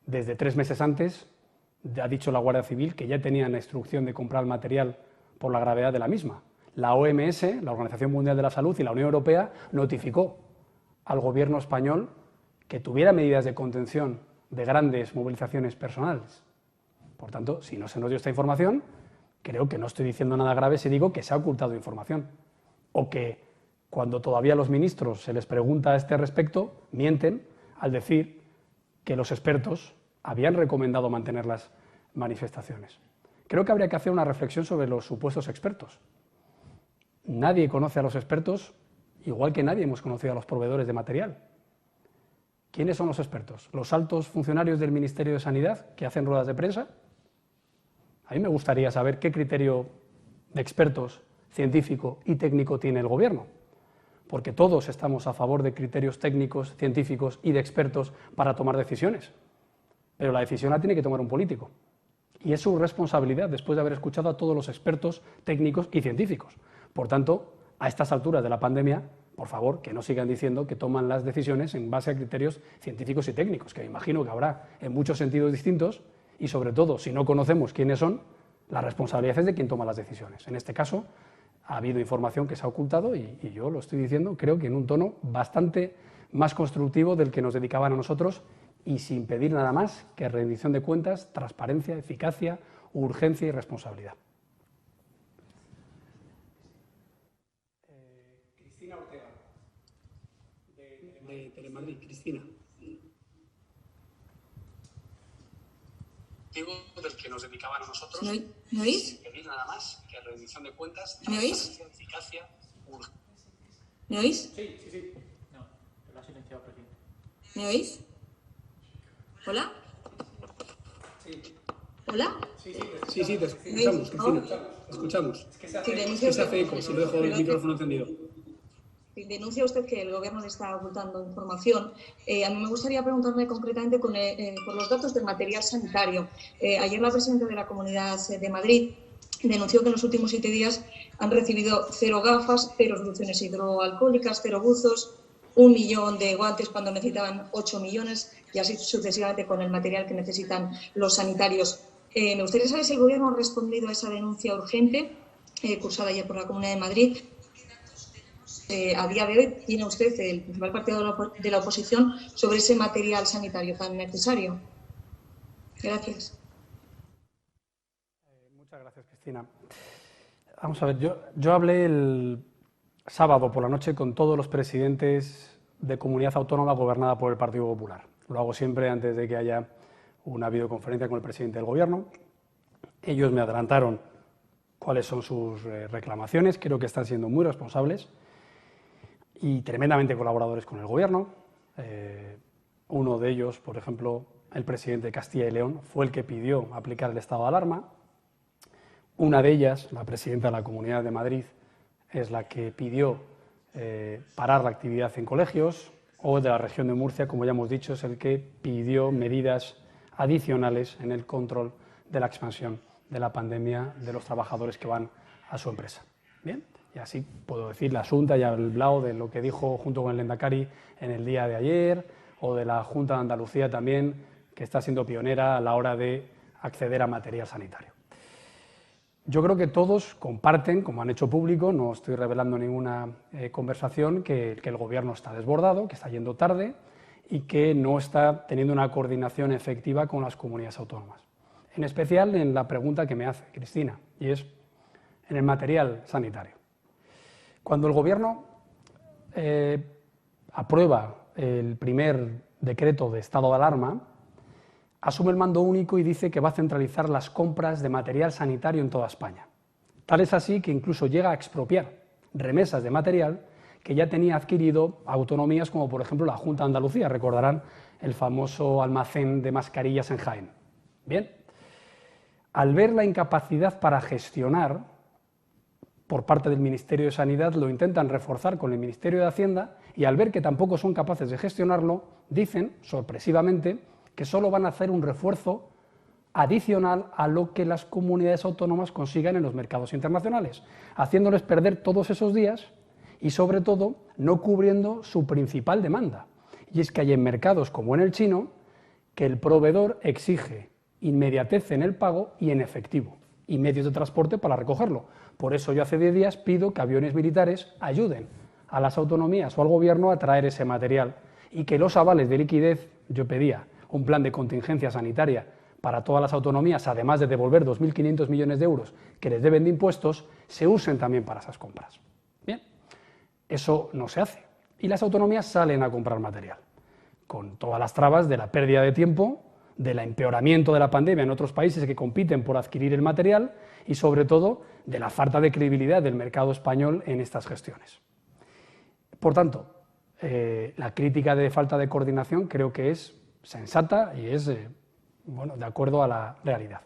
Desde 3 meses antes ha dicho la Guardia Civil que ya tenían la instrucción de comprar material por la gravedad de la misma. La OMS, la Organización Mundial de la Salud, y la Unión Europea notificó al gobierno español que tuviera medidas de contención de grandes movilizaciones personales. Por tanto, si no se nos dio esta información, creo que no estoy diciendo nada grave si digo que se ha ocultado información, o que cuando todavía a los ministros se les pregunta a este respecto, mienten al decir que los expertos habían recomendado mantener las manifestaciones. Creo que habría que hacer una reflexión sobre los supuestos expertos. Nadie conoce a los expertos, igual que nadie hemos conocido a los proveedores de material. ¿Quiénes son los expertos? ¿Los altos funcionarios del Ministerio de Sanidad que hacen ruedas de prensa? A mí me gustaría saber qué criterio de expertos científico y técnico tiene el Gobierno, porque todos estamos a favor de criterios técnicos, científicos y de expertos para tomar decisiones, pero la decisión la tiene que tomar un político. Y es su responsabilidad después de haber escuchado a todos los expertos técnicos y científicos. Por tanto, a estas alturas de la pandemia, por favor, que no sigan diciendo que toman las decisiones en base a criterios científicos y técnicos, que me imagino que habrá en muchos sentidos distintos y, sobre todo, si no conocemos quiénes son, la responsabilidad es de quien toma las decisiones. En este caso, ha habido información que se ha ocultado y yo lo estoy diciendo, creo que en un tono bastante más constructivo del que nos dedicaban a nosotros y sin pedir nada más que rendición de cuentas, transparencia, eficacia, urgencia y responsabilidad. Cristina Ortega, de Telemadrid. Cristina. objetivo del que nos dedicaban a nosotros. ¿Me oís? Pedir nada más que rendición de cuentas, ¿Me oís? eficacia, ¿Me oís? Sí. No, lo ha silenciado, presidente. ¿Me oís? ¿Hola? Sí. ¿Hola? Sí, te escuchamos, Cristina. Te escuchamos. Es que se hace eco si lo dejo el micrófono encendido. Denuncia usted que el Gobierno le está ocultando información. A mí me gustaría preguntarle concretamente por los datos del material sanitario. Ayer la presidenta de la Comunidad de Madrid denunció que en los últimos 7 días han recibido 0 gafas, 0 soluciones hidroalcohólicas, 0 buzos, 1 millón de guantes cuando necesitaban 8 millones y así sucesivamente con el material que necesitan los sanitarios. Me gustaría saber si el Gobierno ha respondido a esa denuncia urgente cursada ayer por la Comunidad de Madrid. A día de hoy tiene usted, el principal partido de la oposición, sobre ese material sanitario tan necesario. Gracias. Muchas gracias, Cristina. Vamos a ver, yo hablé el sábado por la noche con todos los presidentes de comunidad autónoma gobernada por el Partido Popular. Lo hago siempre antes de que haya una videoconferencia con el presidente del Gobierno. Ellos me adelantaron cuáles son sus reclamaciones, creo que están siendo muy responsables y tremendamente colaboradores con el Gobierno. Uno de ellos, por ejemplo, el presidente de Castilla y León, fue el que pidió aplicar el estado de alarma. Una de ellas, la presidenta de la Comunidad de Madrid, es la que pidió parar la actividad en colegios, o de la región de Murcia, como ya hemos dicho, es el que pidió medidas adicionales en el control de la expansión de la pandemia de los trabajadores que van a su empresa. Bien, y así puedo decir, la Junta ya ha hablado de lo que dijo junto con el Lehendakari en el día de ayer, o de la Junta de Andalucía también, que está siendo pionera a la hora de acceder a material sanitario. Yo creo que todos comparten, como han hecho público, no estoy revelando ninguna conversación, que el Gobierno está desbordado, que está yendo tarde y que no está teniendo una coordinación efectiva con las comunidades autónomas. En especial en la pregunta que me hace Cristina, y es en el material sanitario. Cuando el Gobierno aprueba el primer decreto de estado de alarma, asume el mando único y dice que va a centralizar las compras de material sanitario en toda España. Tal es así que incluso llega a expropiar remesas de material que ya tenía adquirido autonomías como por ejemplo la Junta de Andalucía, recordarán el famoso almacén de mascarillas en Jaén. Bien, al ver la incapacidad para gestionar por parte del Ministerio de Sanidad, lo intentan reforzar con el Ministerio de Hacienda y al ver que tampoco son capaces de gestionarlo, dicen, sorpresivamente, que solo van a hacer un refuerzo adicional a lo que las comunidades autónomas consigan en los mercados internacionales, haciéndoles perder todos esos días y, sobre todo, no cubriendo su principal demanda. Y es que hay en mercados como en el chino que el proveedor exige inmediatez en el pago y en efectivo, y medios de transporte para recogerlo. Por eso yo hace 10 días pido que aviones militares ayuden a las autonomías o al Gobierno a traer ese material y que los avales de liquidez, yo pedía un plan de contingencia sanitaria para todas las autonomías, además de devolver 2.500 millones de euros que les deben de impuestos, se usen también para esas compras. Bien, eso no se hace. Y las autonomías salen a comprar material, con todas las trabas de la pérdida de tiempo, del empeoramiento de la pandemia en otros países que compiten por adquirir el material y, sobre todo, de la falta de credibilidad del mercado español en estas gestiones. Por tanto, la crítica de falta de coordinación creo que es sensata y es de acuerdo a la realidad.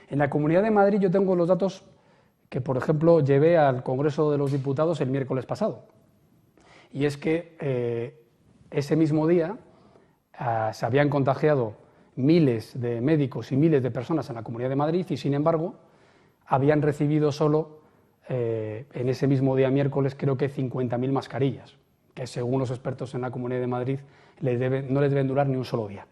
En la Comunidad de Madrid yo tengo los datos que, por ejemplo, llevé al Congreso de los Diputados el miércoles pasado. Y es que ese mismo día se habían contagiado miles de médicos y miles de personas en la Comunidad de Madrid y, sin embargo, habían recibido solo, en ese mismo día miércoles, creo que 50.000 mascarillas, que según los expertos en la Comunidad de Madrid no les deben durar ni un solo día.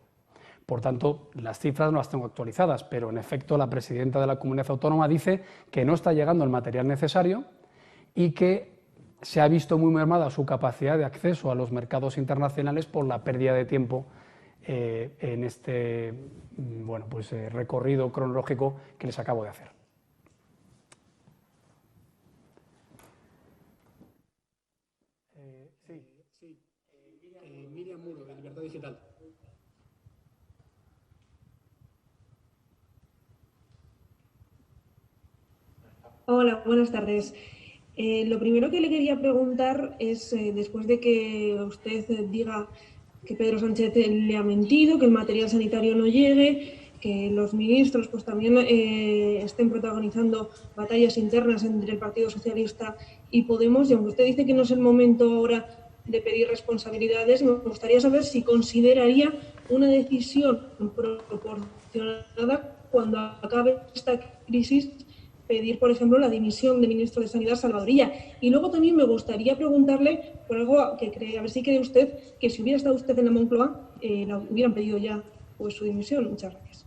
Por tanto, las cifras no las tengo actualizadas, pero en efecto la presidenta de la Comunidad Autónoma dice que no está llegando el material necesario y que se ha visto muy mermada su capacidad de acceso a los mercados internacionales por la pérdida de tiempo en este recorrido cronológico que les acabo de hacer. Miriam Muro, de Libertad Digital. Hola, buenas tardes. Lo primero que le quería preguntar es, después de que usted diga que Pedro Sánchez le ha mentido, que el material sanitario no llegue, que los ministros pues también estén protagonizando batallas internas entre el Partido Socialista y Podemos, y aunque usted dice que no es el momento ahora de pedir responsabilidades, me gustaría saber si consideraría una decisión proporcionada cuando acabe esta crisis pedir, por ejemplo, la dimisión del ministro de Sanidad, Salvador Illa. Y luego también me gustaría preguntarle por algo que cree, a ver si cree usted que si hubiera estado usted en la Moncloa, la hubieran pedido ya pues, su dimisión. Muchas gracias.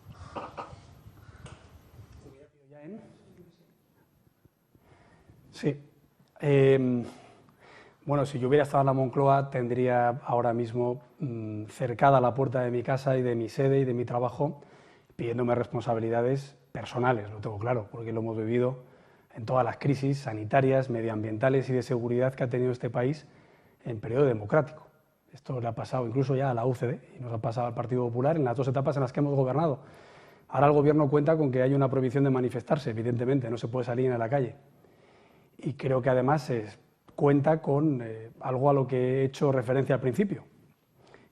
Sí. Bueno, si yo hubiera estado en la Moncloa, tendría ahora mismo cercada la puerta de mi casa y de mi sede y de mi trabajo, pidiéndome responsabilidades personales, lo tengo claro, porque lo hemos vivido en todas las crisis sanitarias, medioambientales y de seguridad que ha tenido este país en periodo democrático. Esto le ha pasado incluso ya a la UCD y nos ha pasado al Partido Popular en las dos etapas en las que hemos gobernado. Ahora el Gobierno cuenta con que hay una prohibición de manifestarse, evidentemente, no se puede salir a la calle. Y creo que además cuenta con algo a lo que he hecho referencia al principio,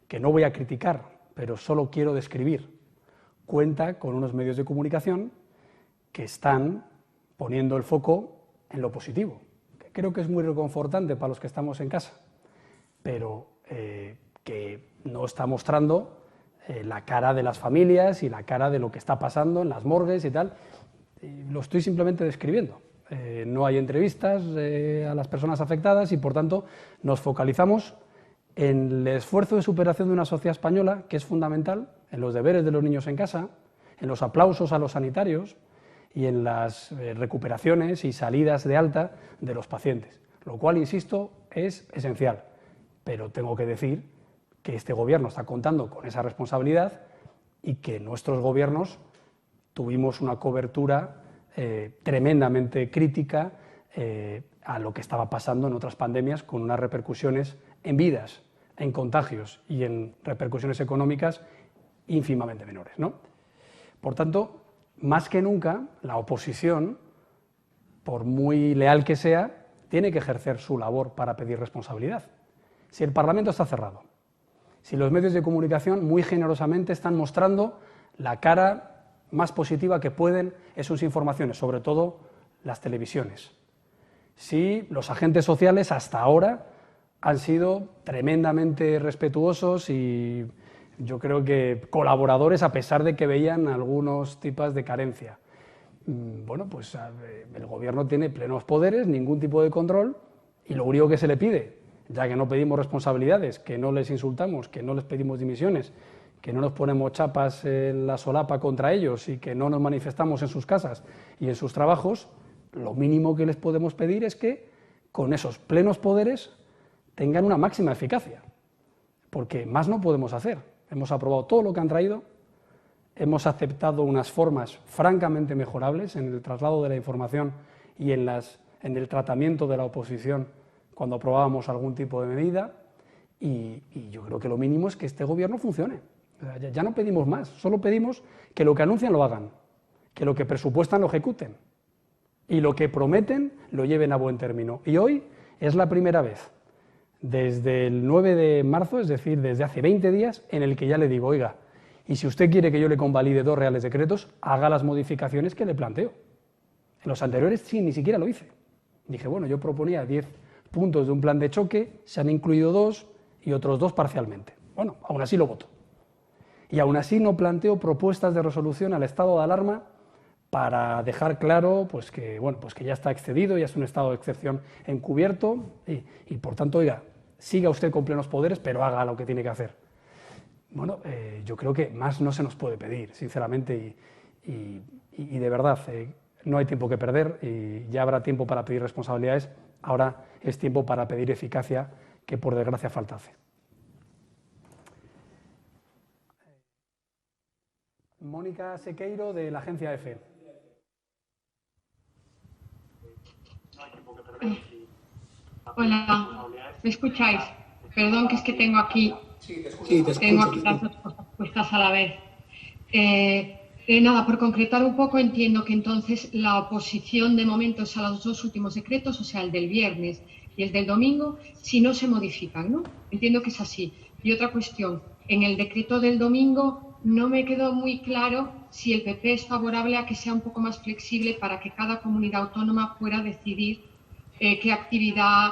que no voy a criticar, pero solo quiero describir. Cuenta con unos medios de comunicación que están poniendo el foco en lo positivo, que creo que es muy reconfortante para los que estamos en casa, pero que no está mostrando la cara de las familias y la cara de lo que está pasando en las morgues y tal. Lo estoy simplemente describiendo. No hay entrevistas a las personas afectadas y, por tanto, nos focalizamos en el esfuerzo de superación de una sociedad española, que es fundamental, en los deberes de los niños en casa, en los aplausos a los sanitarios y en las recuperaciones y salidas de alta de los pacientes, lo cual, insisto, es esencial. Pero tengo que decir que este Gobierno está contando con esa responsabilidad y que nuestros gobiernos tuvimos una cobertura tremendamente crítica a lo que estaba pasando en otras pandemias, con unas repercusiones en vidas, en contagios y en repercusiones económicas ínfimamente menores, ¿no? Por tanto, más que nunca, la oposición, por muy leal que sea, tiene que ejercer su labor para pedir responsabilidad. Si el Parlamento está cerrado, si los medios de comunicación muy generosamente están mostrando la cara más positiva que pueden en sus informaciones, sobre todo las televisiones, si los agentes sociales hasta ahora han sido tremendamente respetuosos y yo creo que colaboradores a pesar de que veían algunos tipos de carencia. Bueno, pues el Gobierno tiene plenos poderes, ningún tipo de control y lo único que se le pide, ya que no pedimos responsabilidades, que no les insultamos, que no les pedimos dimisiones, que no nos ponemos chapas en la solapa contra ellos y que no nos manifestamos en sus casas y en sus trabajos, lo mínimo que les podemos pedir es que con esos plenos poderes tengan una máxima eficacia, porque más no podemos hacer. Hemos aprobado todo lo que han traído, hemos aceptado unas formas francamente mejorables en el traslado de la información y en el tratamiento de la oposición cuando aprobábamos algún tipo de medida y yo creo que lo mínimo es que este Gobierno funcione. Ya no pedimos más, solo pedimos que lo que anuncian lo hagan, que lo que presupuestan lo ejecuten y lo que prometen lo lleven a buen término. Y hoy es la primera vez desde el 9 de marzo, es decir, desde hace 20 días, en el que ya le digo, oiga, y si usted quiere que yo le convalide 2 reales decretos, haga las modificaciones que le planteo. En los anteriores sí, ni siquiera lo hice. Dije, bueno, yo proponía 10 puntos de un plan de choque, se han incluido 2 y otros 2 parcialmente. Bueno, aún así lo voto. Y aún así no planteo propuestas de resolución al estado de alarma para dejar claro pues que ya está excedido, ya es un estado de excepción encubierto y por tanto, oiga, siga usted con plenos poderes, pero haga lo que tiene que hacer. Bueno, yo creo que más no se nos puede pedir, sinceramente, y de verdad, no hay tiempo que perder y ya habrá tiempo para pedir responsabilidades, ahora es tiempo para pedir eficacia, que por desgracia falta hace. Mónica Sequeiro, de la agencia EFE. Hola, ¿me escucháis? Perdón, que es que tengo aquí, Sí, te escucho. tengo aquí las dos cosas puestas a la vez. Nada, por concretar un poco, entiendo que entonces la oposición de momento es a los dos últimos decretos, o sea, el del viernes y el del domingo, si no se modifican, ¿no? Entiendo que es así. Y otra cuestión, en el decreto del domingo no me quedó muy claro si el PP es favorable a que sea un poco más flexible para que cada comunidad autónoma pueda decidir qué actividad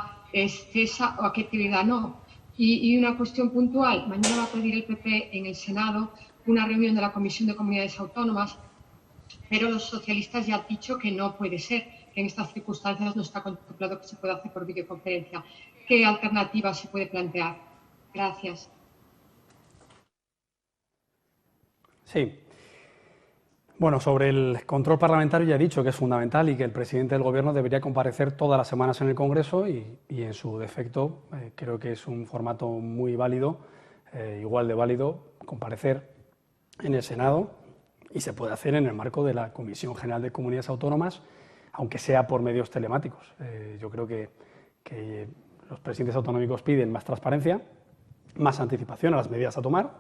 cesa o a qué actividad no. Y una cuestión puntual, mañana va a pedir el PP en el Senado una reunión de la Comisión de Comunidades Autónomas, pero los socialistas ya han dicho que no puede ser, que en estas circunstancias no está contemplado que se pueda hacer por videoconferencia. ¿Qué alternativa se puede plantear? Gracias. Sí. Bueno, sobre el control parlamentario ya he dicho que es fundamental y que el presidente del Gobierno debería comparecer todas las semanas en el Congreso y en su defecto creo que es un formato muy válido, igual de válido, comparecer en el Senado y se puede hacer en el marco de la Comisión General de Comunidades Autónomas, aunque sea por medios telemáticos. Yo creo que los presidentes autonómicos piden más transparencia, más anticipación a las medidas a tomar,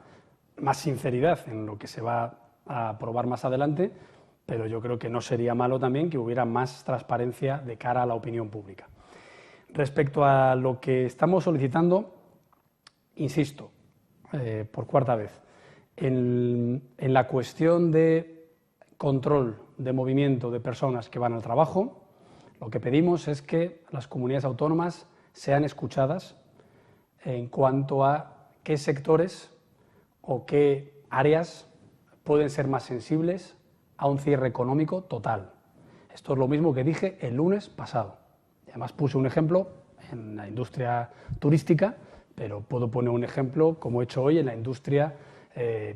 más sinceridad en lo que se va a aprobar más adelante, pero yo creo que no sería malo también que hubiera más transparencia de cara a la opinión pública. Respecto a lo que estamos solicitando, insisto, por cuarta vez, en la cuestión de control de movimiento de personas que van al trabajo, lo que pedimos es que las comunidades autónomas sean escuchadas en cuanto a qué sectores o qué áreas pueden ser más sensibles a un cierre económico total. Esto es lo mismo que dije el lunes pasado. Además puse un ejemplo en la industria turística, pero puedo poner un ejemplo, como he hecho hoy, en la industria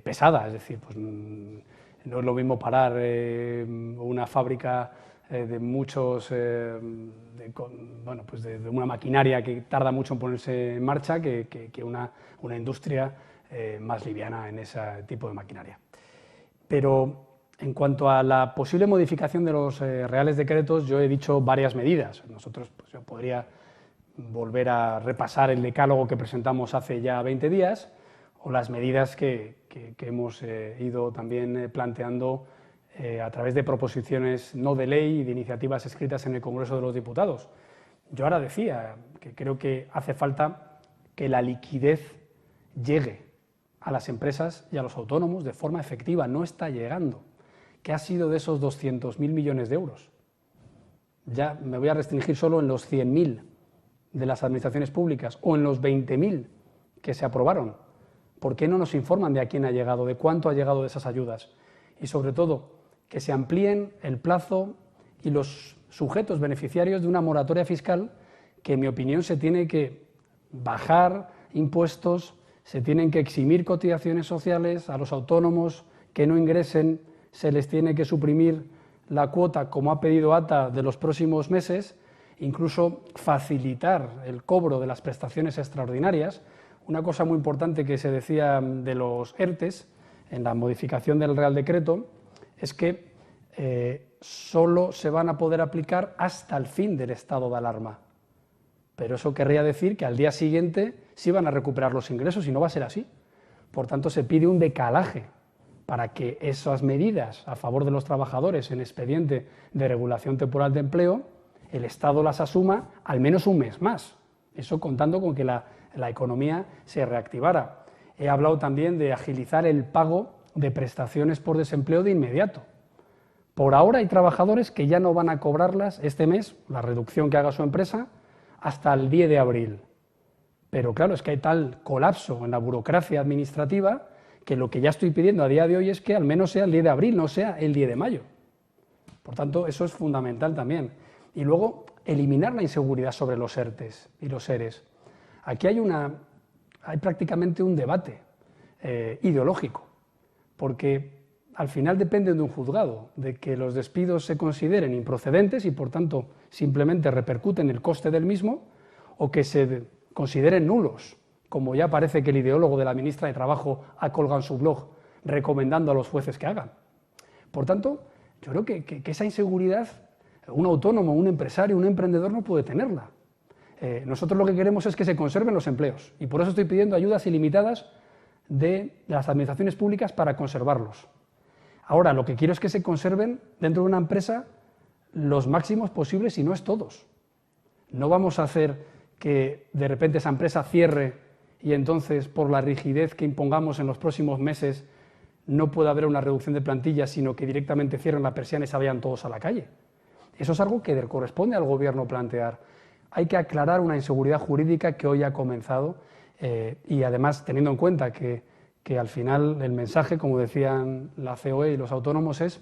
pesada. Es decir, pues, no es lo mismo parar una fábrica de muchos, de una maquinaria que tarda mucho en ponerse en marcha que una industria más liviana en ese tipo de maquinaria. Pero en cuanto a la posible modificación de los reales decretos, yo he dicho varias medidas. Nosotros, pues, yo podría volver a repasar el decálogo que presentamos hace ya 20 días o las medidas que hemos ido también planteando a través de proposiciones no de ley y de iniciativas escritas en el Congreso de los Diputados. Yo ahora decía que creo que hace falta que la liquidez llegue a las empresas y a los autónomos de forma efectiva. No está llegando. ¿Qué ha sido de esos 200.000 millones de euros? Ya me voy a restringir solo en los 100.000 de las administraciones públicas o en los 20.000 que se aprobaron. ¿Por qué no nos informan de a quién ha llegado, de cuánto ha llegado de esas ayudas? Y sobre todo, que se amplíen el plazo y los sujetos beneficiarios de una moratoria fiscal que, en mi opinión, se tiene que bajar impuestos, se tienen que eximir cotizaciones sociales a los autónomos que no ingresen, se les tiene que suprimir la cuota, como ha pedido ATA, de los próximos meses, incluso facilitar el cobro de las prestaciones extraordinarias. Una cosa muy importante que se decía de los ERTEs en la modificación del Real Decreto es que solo se van a poder aplicar hasta el fin del estado de alarma. Pero eso querría decir que al día siguiente sí van a recuperar los ingresos y no va a ser así. Por tanto, se pide un decalaje para que esas medidas a favor de los trabajadores en expediente de regulación temporal de empleo, el Estado las asuma al menos un mes más. Eso contando con que la economía se reactivara. He hablado también de agilizar el pago de prestaciones por desempleo de inmediato. Por ahora hay trabajadores que ya no van a cobrarlas este mes, la reducción que haga su empresa, hasta el 10 de abril. Pero claro, es que hay tal colapso en la burocracia administrativa que lo que ya estoy pidiendo a día de hoy es que al menos sea el 10 de abril, no sea el 10 de mayo. Por tanto, eso es fundamental también. Y luego, eliminar la inseguridad sobre los ERTEs y los ERES. Aquí hay prácticamente un debate ideológico, porque al final depende de un juzgado, de que los despidos se consideren improcedentes y, por tanto, simplemente repercuten el coste del mismo, o que se consideren nulos, como ya parece que el ideólogo de la ministra de Trabajo ha colgado en su blog, recomendando a los jueces que hagan. Por tanto, yo creo que esa inseguridad, un autónomo, un empresario, un emprendedor no puede tenerla. Nosotros lo que queremos es que se conserven los empleos, y por eso estoy pidiendo ayudas ilimitadas de las administraciones públicas para conservarlos. Ahora, lo que quiero es que se conserven dentro de una empresa los máximos posibles y no es todos. No vamos a hacer que de repente esa empresa cierre y entonces, por la rigidez que impongamos en los próximos meses, no pueda haber una reducción de plantilla, sino que directamente cierren la persiana y se vayan todos a la calle. Eso es algo que corresponde al Gobierno plantear. Hay que aclarar una inseguridad jurídica que hoy ha comenzado y además teniendo en cuenta que al final el mensaje, como decían la COE y los autónomos, es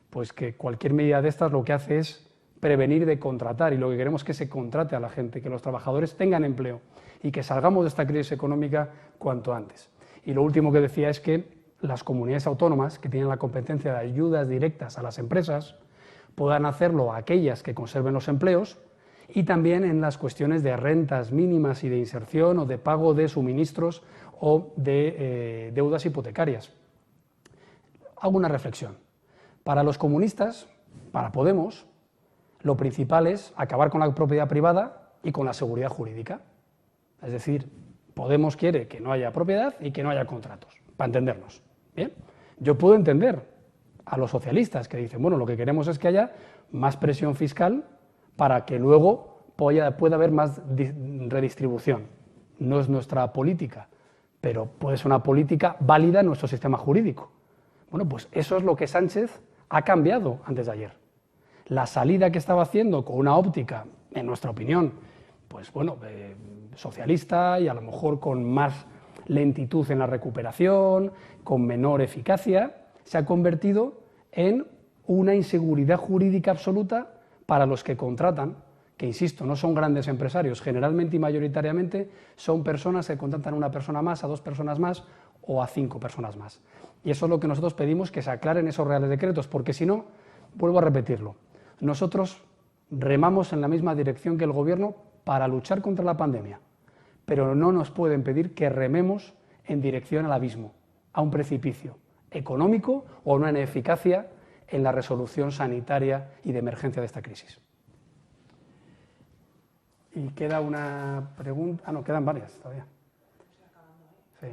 pues que cualquier medida de estas lo que hace es prevenir de contratar y lo que queremos es que se contrate a la gente, que los trabajadores tengan empleo y que salgamos de esta crisis económica cuanto antes. Y lo último que decía es que las comunidades autónomas que tienen la competencia de ayudas directas a las empresas puedan hacerlo a aquellas que conserven los empleos y también en las cuestiones de rentas mínimas y de inserción o de pago de suministros o de deudas hipotecarias. Hago una reflexión. Para los comunistas, para Podemos, lo principal es acabar con la propiedad privada y con la seguridad jurídica. Es decir, Podemos quiere que no haya propiedad y que no haya contratos, para entendernos. Bien, yo puedo entender a los socialistas que dicen, bueno, lo que queremos es que haya más presión fiscal para que luego pueda haber más redistribución. No es nuestra política, pero puede ser una política válida en nuestro sistema jurídico. Bueno, pues eso es lo que Sánchez ha cambiado antes de ayer. La salida que estaba haciendo con una óptica, en nuestra opinión, pues bueno, socialista y a lo mejor con más lentitud en la recuperación, con menor eficacia, se ha convertido en una inseguridad jurídica absoluta para los que contratan, que insisto, no son grandes empresarios, generalmente y mayoritariamente son personas que contratan a una persona más, a 2 personas más o a 5 personas más. Y eso es lo que nosotros pedimos, que se aclaren esos reales decretos, porque si no, vuelvo a repetirlo, nosotros remamos en la misma dirección que el Gobierno para luchar contra la pandemia, pero no nos pueden pedir que rememos en dirección al abismo, a un precipicio económico o a una ineficacia en la resolución sanitaria y de emergencia de esta crisis. Y queda una pregunta... no, quedan varias todavía. Sí.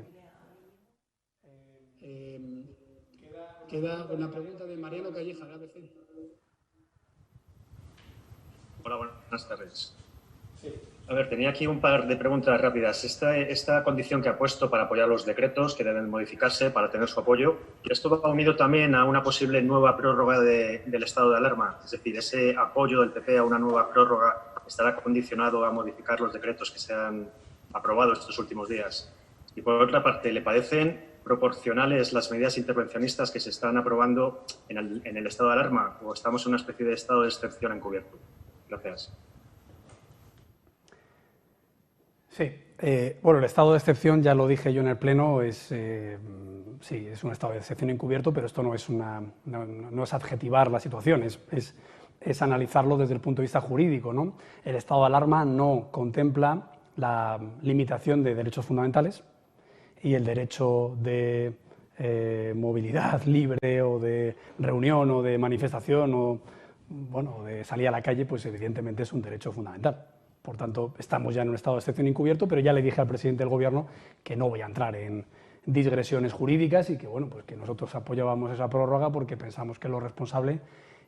Queda una pregunta de Mariano Calleja, de ABC. Hola, buenas tardes. Sí. A ver, tenía aquí un par de preguntas rápidas. Esta condición que ha puesto para apoyar los decretos que deben modificarse para tener su apoyo, ¿esto va unido también a una posible nueva prórroga del estado de alarma? Es decir, ese apoyo del PP a una nueva prórroga estará condicionado a modificar los decretos que se han aprobado estos últimos días. Y por otra parte, ¿le parecen proporcionales las medidas intervencionistas que se están aprobando en el estado de alarma o estamos en una especie de estado de excepción encubierto? Gracias. Sí, bueno, el estado de excepción, ya lo dije yo en el Pleno, sí, es un estado de excepción encubierto, pero esto no es adjetivar la situación, es analizarlo desde el punto de vista jurídico, ¿no? El estado de alarma no contempla la limitación de derechos fundamentales y el derecho de movilidad libre o de reunión o de manifestación o bueno, de salir a la calle, pues evidentemente es un derecho fundamental. Por tanto, estamos ya en un estado de excepción encubierto, pero ya le dije al presidente del Gobierno que no voy a entrar en digresiones jurídicas y que, bueno, pues que nosotros apoyábamos esa prórroga porque pensamos que es lo responsable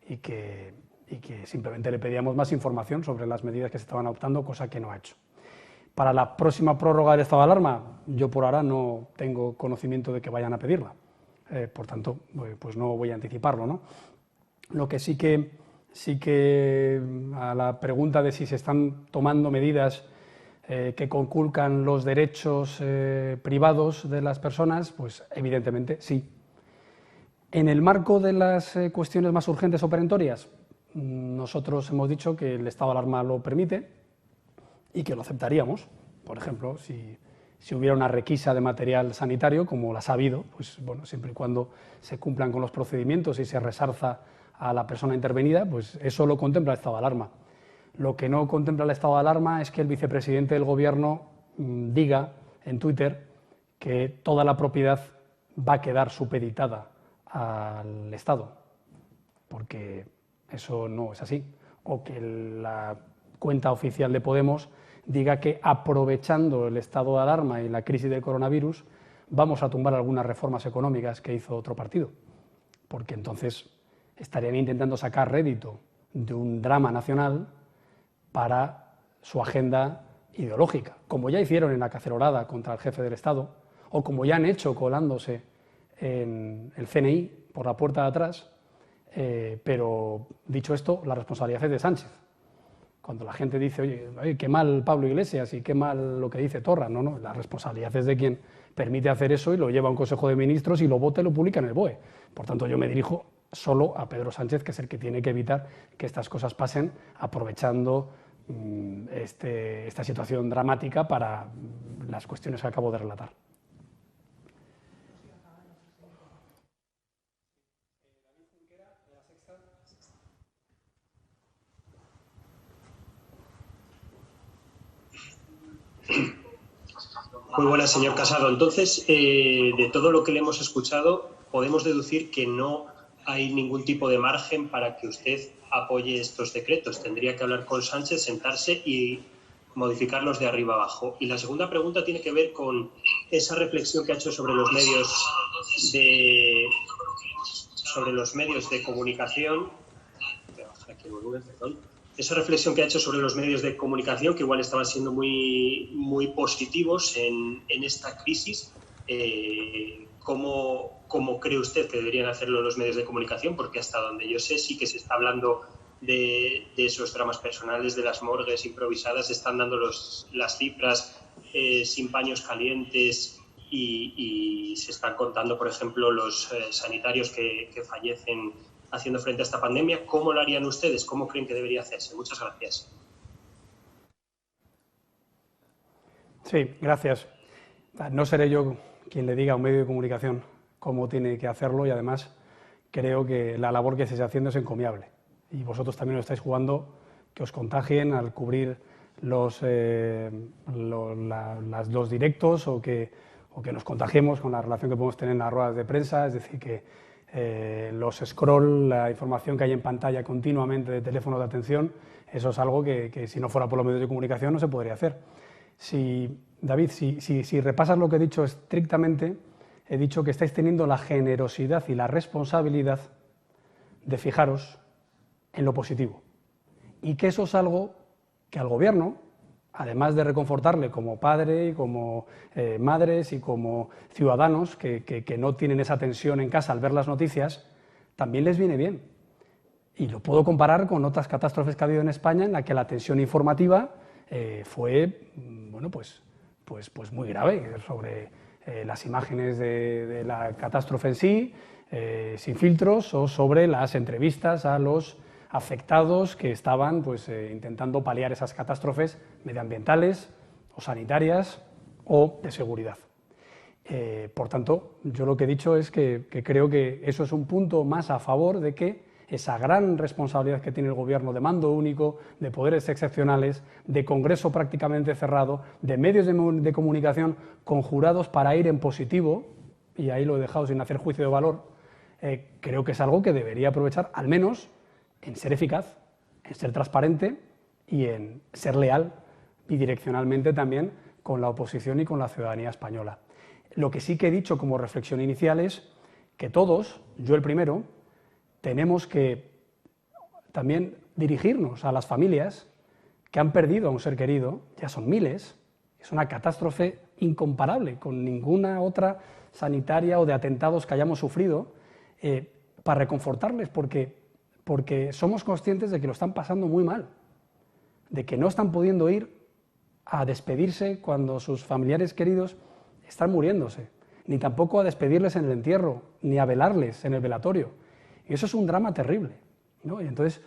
y que simplemente le pedíamos más información sobre las medidas que se estaban adoptando, cosa que no ha hecho. Para la próxima prórroga del estado de alarma, yo por ahora no tengo conocimiento de que vayan a pedirla. Por tanto, pues no voy a anticiparlo, ¿no? Lo que sí que a la pregunta de si se están tomando medidas que conculcan los derechos privados de las personas, pues evidentemente sí. En el marco de las cuestiones más urgentes o perentorias, nosotros hemos dicho que el estado de alarma lo permite y que lo aceptaríamos. Por ejemplo, si hubiera una requisa de material sanitario, como las ha habido, pues bueno, siempre y cuando se cumplan con los procedimientos y se resarza a la persona intervenida, pues eso lo contempla el estado de alarma. Lo que no contempla el estado de alarma es que el vicepresidente del Gobierno diga en Twitter que toda la propiedad va a quedar supeditada al Estado, porque eso no es así. O que la cuenta oficial de Podemos diga que aprovechando el estado de alarma y la crisis del coronavirus vamos a tumbar algunas reformas económicas que hizo otro partido. porque entonces estarían intentando sacar rédito de un drama nacional para su agenda ideológica, como ya hicieron en la cacerolada contra el jefe del Estado, o como ya han hecho colándose en el CNI por la puerta de atrás, pero dicho esto, la responsabilidad es de Sánchez. Cuando la gente dice, oye, qué mal Pablo Iglesias y qué mal lo que dice Torra, no, la responsabilidad es de quien permite hacer eso y lo lleva a un Consejo de Ministros y lo vota y lo publica en el BOE. Por tanto, yo me dirijo solo a Pedro Sánchez, que es el que tiene que evitar que estas cosas pasen, aprovechando esta situación dramática para las cuestiones que acabo de relatar. Muy buenas, señor Casado. Entonces, de todo lo que le hemos escuchado, podemos deducir que no hay ningún tipo de margen para que usted apoye estos decretos. Tendría que hablar con Sánchez, sentarse y modificarlos de arriba abajo. Y la segunda pregunta tiene que ver con esa reflexión que ha hecho sobre los medios de comunicación. Esa reflexión que ha hecho sobre los medios de comunicación, que igual estaban siendo muy positivos en esta crisis. ¿Cómo cree usted que deberían hacerlo los medios de comunicación? Porque hasta donde yo sé sí que se está hablando de esos dramas personales, de las morgues improvisadas, se están dando las cifras sin paños calientes y se están contando, por ejemplo, los sanitarios que fallecen haciendo frente a esta pandemia. ¿Cómo lo harían ustedes? ¿Cómo creen que debería hacerse? Muchas gracias. Sí, gracias. No seré yo quien le diga a un medio de comunicación cómo tiene que hacerlo y además creo que la labor que se está haciendo es encomiable. Y vosotros también lo estáis jugando, que os contagien al cubrir los directos o que nos contagiemos con la relación que podemos tener en las ruedas de prensa, es decir, que los scroll, la información que hay en pantalla continuamente de teléfonos de atención, eso es algo que si no fuera por los medios de comunicación no se podría hacer. David, si repasas lo que he dicho estrictamente, he dicho que estáis teniendo la generosidad y la responsabilidad de fijaros en lo positivo y que eso es algo que al Gobierno, además de reconfortarle como padre y como madres y como ciudadanos que no tienen esa tensión en casa al ver las noticias, también les viene bien. Y lo puedo comparar con otras catástrofes que ha habido en España en la que la tensión informativa fue pues muy grave sobre las imágenes de la catástrofe en sí, sin filtros, o sobre las entrevistas a los afectados que estaban intentando paliar esas catástrofes medioambientales o sanitarias o de seguridad. Por tanto, yo lo que he dicho es que creo que eso es un punto más a favor de que esa gran responsabilidad que tiene el Gobierno de mando único, de poderes excepcionales, de Congreso prácticamente cerrado, de medios de comunicación conjurados para ir en positivo, y ahí lo he dejado sin hacer juicio de valor, creo que es algo que debería aprovechar al menos en ser eficaz, en ser transparente y en ser leal bidireccionalmente también con la oposición y con la ciudadanía española. Lo que sí que he dicho como reflexión inicial es que todos, yo el primero, tenemos que también dirigirnos a las familias que han perdido a un ser querido, ya son miles, es una catástrofe incomparable con ninguna otra sanitaria o de atentados que hayamos sufrido, para reconfortarles, porque somos conscientes de que lo están pasando muy mal, de que no están pudiendo ir a despedirse cuando sus familiares queridos están muriéndose, ni tampoco a despedirles en el entierro, ni a velarles en el velatorio. Y eso es un drama terrible, ¿no? Y entonces,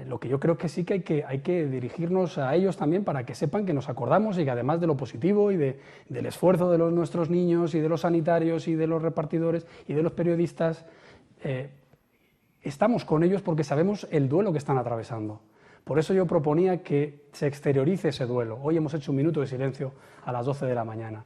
lo que yo creo que sí que hay que dirigirnos a ellos también para que sepan que nos acordamos y que además de lo positivo y del esfuerzo de nuestros niños y de los sanitarios y de los repartidores y de los periodistas, estamos con ellos porque sabemos el duelo que están atravesando. Por eso yo proponía que se exteriorice ese duelo. Hoy hemos hecho un minuto de silencio a las 12 de la mañana.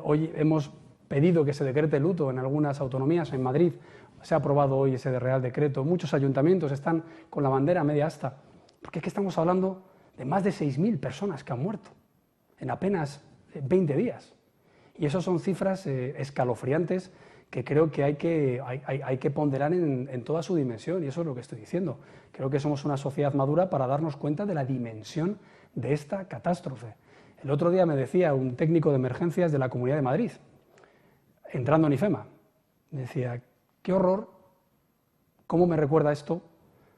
Hoy hemos pedido que se decrete luto en algunas autonomías. En Madrid se ha aprobado hoy ese Real Decreto. Muchos ayuntamientos están con la bandera a media asta. Porque es que estamos hablando de más de 6.000 personas que han muerto en apenas 20 días. Y eso son cifras escalofriantes que creo que hay que ponderar en toda su dimensión, y eso es lo que estoy diciendo. Creo que somos una sociedad madura para darnos cuenta de la dimensión de esta catástrofe. El otro día me decía un técnico de emergencias de la Comunidad de Madrid, entrando en IFEMA, me decía, qué horror, cómo me recuerda esto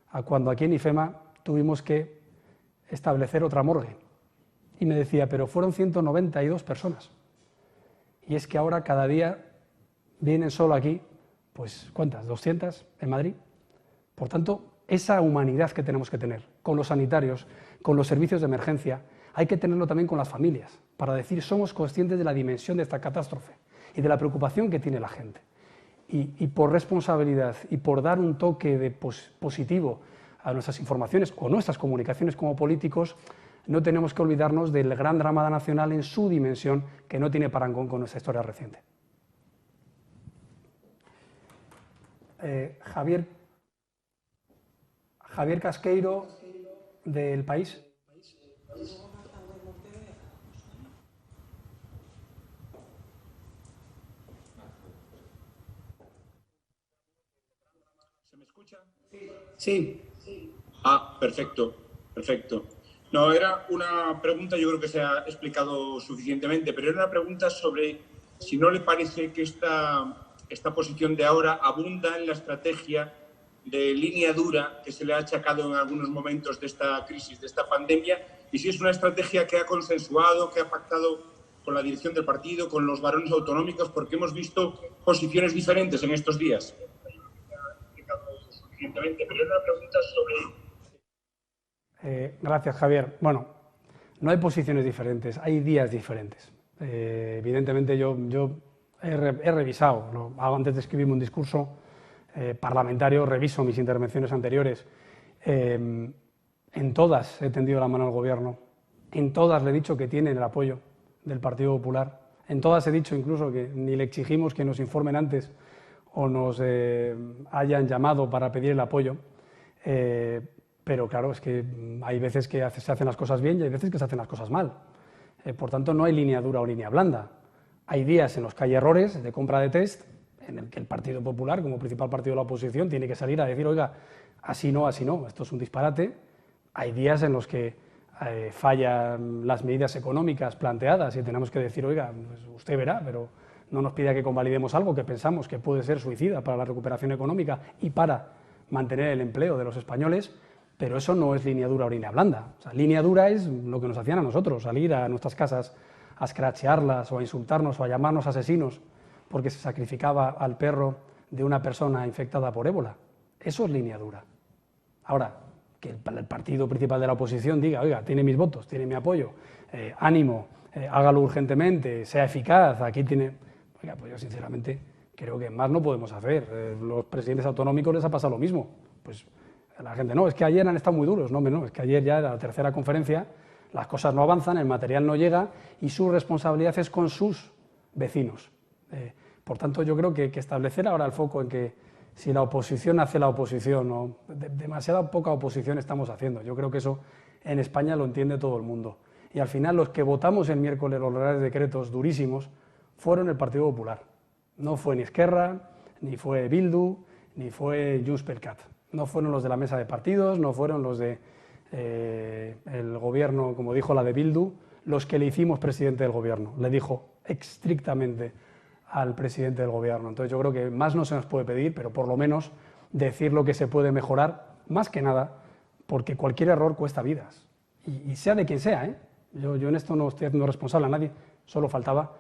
a cuando aquí en IFEMA tuvimos que establecer otra morgue. Y me decía, pero fueron 192 personas. Y es que ahora cada día vienen solo aquí, pues, ¿cuántas? ¿200 en Madrid? Por tanto, esa humanidad que tenemos que tener con los sanitarios, con los servicios de emergencia, hay que tenerlo también con las familias, para decir, somos conscientes de la dimensión de esta catástrofe y de la preocupación que tiene la gente. Y por responsabilidad y por dar un toque de positivo a nuestras informaciones o nuestras comunicaciones como políticos, no tenemos que olvidarnos del gran drama nacional en su dimensión, que no tiene parangón con nuestra historia reciente. Javier Casqueiro, del País. ¿Se me escucha? Sí. Ah, perfecto. No, era una pregunta, yo creo que se ha explicado suficientemente, pero era una pregunta sobre si no le parece que esta posición de ahora abunda en la estrategia de línea dura que se le ha achacado en algunos momentos de esta crisis, de esta pandemia, y si es una estrategia que ha consensuado, que ha pactado con la dirección del partido, con los varones autonómicos, porque hemos visto posiciones diferentes en estos días. Pero era una pregunta sobre... Gracias, Javier. Bueno, no hay posiciones diferentes, hay días diferentes. Evidentemente yo he revisado, antes de escribirme un discurso parlamentario, reviso mis intervenciones anteriores. En todas he tendido la mano al Gobierno, en todas le he dicho que tienen el apoyo del Partido Popular, en todas he dicho incluso que ni le exigimos que nos informen antes o nos hayan llamado para pedir el apoyo. Pero claro, es que hay veces que se hacen las cosas bien y hay veces que se hacen las cosas mal. Por tanto, no hay línea dura o línea blanda. Hay días en los que hay errores de compra de test, en el que el Partido Popular, como principal partido de la oposición, tiene que salir a decir, oiga, así no, esto es un disparate. Hay días en los que fallan las medidas económicas planteadas y tenemos que decir, oiga, pues usted verá, pero no nos pida que convalidemos algo que pensamos que puede ser suicida para la recuperación económica y para mantener el empleo de los españoles. Pero eso no es línea dura o línea blanda. O sea, línea dura es lo que nos hacían a nosotros, salir a nuestras casas a escrachearlas o a insultarnos o a llamarnos asesinos porque se sacrificaba al perro de una persona infectada por ébola. Eso es línea dura. Ahora, que el partido principal de la oposición diga, oiga, tiene mis votos, tiene mi apoyo, ánimo, hágalo urgentemente, sea eficaz, aquí tiene... Oiga, pues yo sinceramente creo que más no podemos hacer. Los presidentes autonómicos les ha pasado lo mismo. Pues la gente, no, es que ayer han estado muy duros. No, es que ayer ya era la tercera conferencia, las cosas no avanzan, el material no llega y su responsabilidad es con sus vecinos. Por tanto, yo creo que establecer ahora el foco en que si la oposición hace la oposición o demasiada poca oposición estamos haciendo. Yo creo que eso en España lo entiende todo el mundo. Y al final los que votamos el miércoles los reales decretos durísimos fueron el Partido Popular. No fue ni Esquerra, ni fue Bildu, ni fue Junts per Cat. No fueron los de la mesa de partidos, no fueron los de el gobierno, como dijo la de Bildu, los que le hicimos presidente del gobierno. Le dijo estrictamente al presidente del gobierno. Entonces yo creo que más no se nos puede pedir, pero por lo menos decir lo que se puede mejorar, más que nada, porque cualquier error cuesta vidas. Y sea de quien sea, ¿eh? Yo en esto no estoy haciendo responsable a nadie, solo faltaba.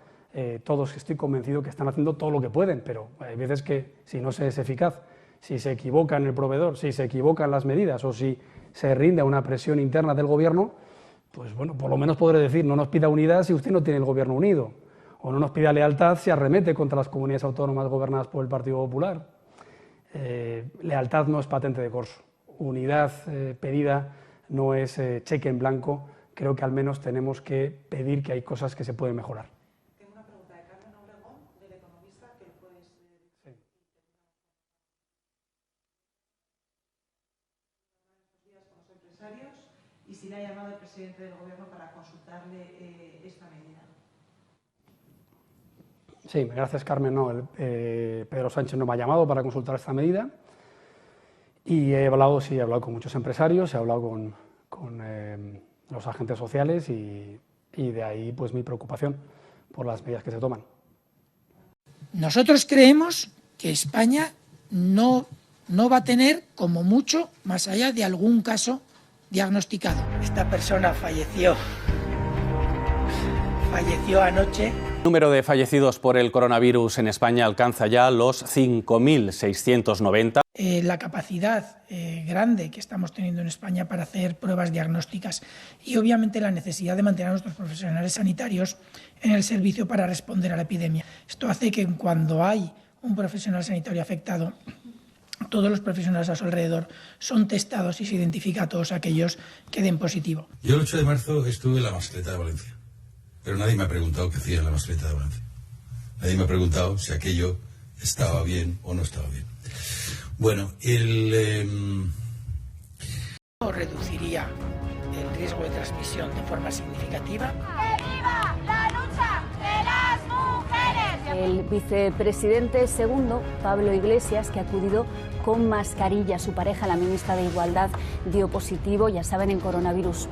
Todos estoy convencido que están haciendo todo lo que pueden, pero hay veces que si no se es eficaz, si se equivoca en el proveedor, si se equivocan las medidas o si se rinde a una presión interna del gobierno, pues bueno, por lo menos podré decir, no nos pida unidad si usted no tiene el gobierno unido, o no nos pida lealtad si arremete contra las comunidades autónomas gobernadas por el Partido Popular. Lealtad no es patente de corso, unidad pedida no es cheque en blanco. Creo que al menos tenemos que pedir que hay cosas que se pueden mejorar. Tengo una pregunta de Carmen Obregón, del Economista, que lo puedes... Sí. Con los empresarios y si le ha llamado el presidente del Gobierno para consultarle esta medida. Sí, gracias, Carmen. No, Pedro Sánchez no me ha llamado para consultar esta medida y he hablado con muchos empresarios, he hablado con los agentes sociales y de ahí pues mi preocupación por las medidas que se toman. Nosotros creemos que España no va a tener, como mucho, más allá de algún caso diagnosticado. Esta persona falleció anoche. El número de fallecidos por el coronavirus en España alcanza ya los 5.690. La capacidad grande que estamos teniendo en España para hacer pruebas diagnósticas y obviamente la necesidad de mantener a nuestros profesionales sanitarios en el servicio para responder a la epidemia. Esto hace que cuando hay un profesional sanitario afectado, todos los profesionales a su alrededor son testados y se identifica a todos aquellos que den positivo. Yo el 8 de marzo estuve en la Mascleta de Valencia, pero nadie me ha preguntado qué hacía en la Mascleta de Valencia. Nadie me ha preguntado si aquello estaba bien o no estaba bien. Bueno, reduciría el riesgo de transmisión de forma significativa. ¡Que viva la lucha de las mujeres! El vicepresidente segundo, Pablo Iglesias, que ha acudido con mascarilla. Su pareja, la ministra de Igualdad, dio positivo, ya saben, en coronavirus.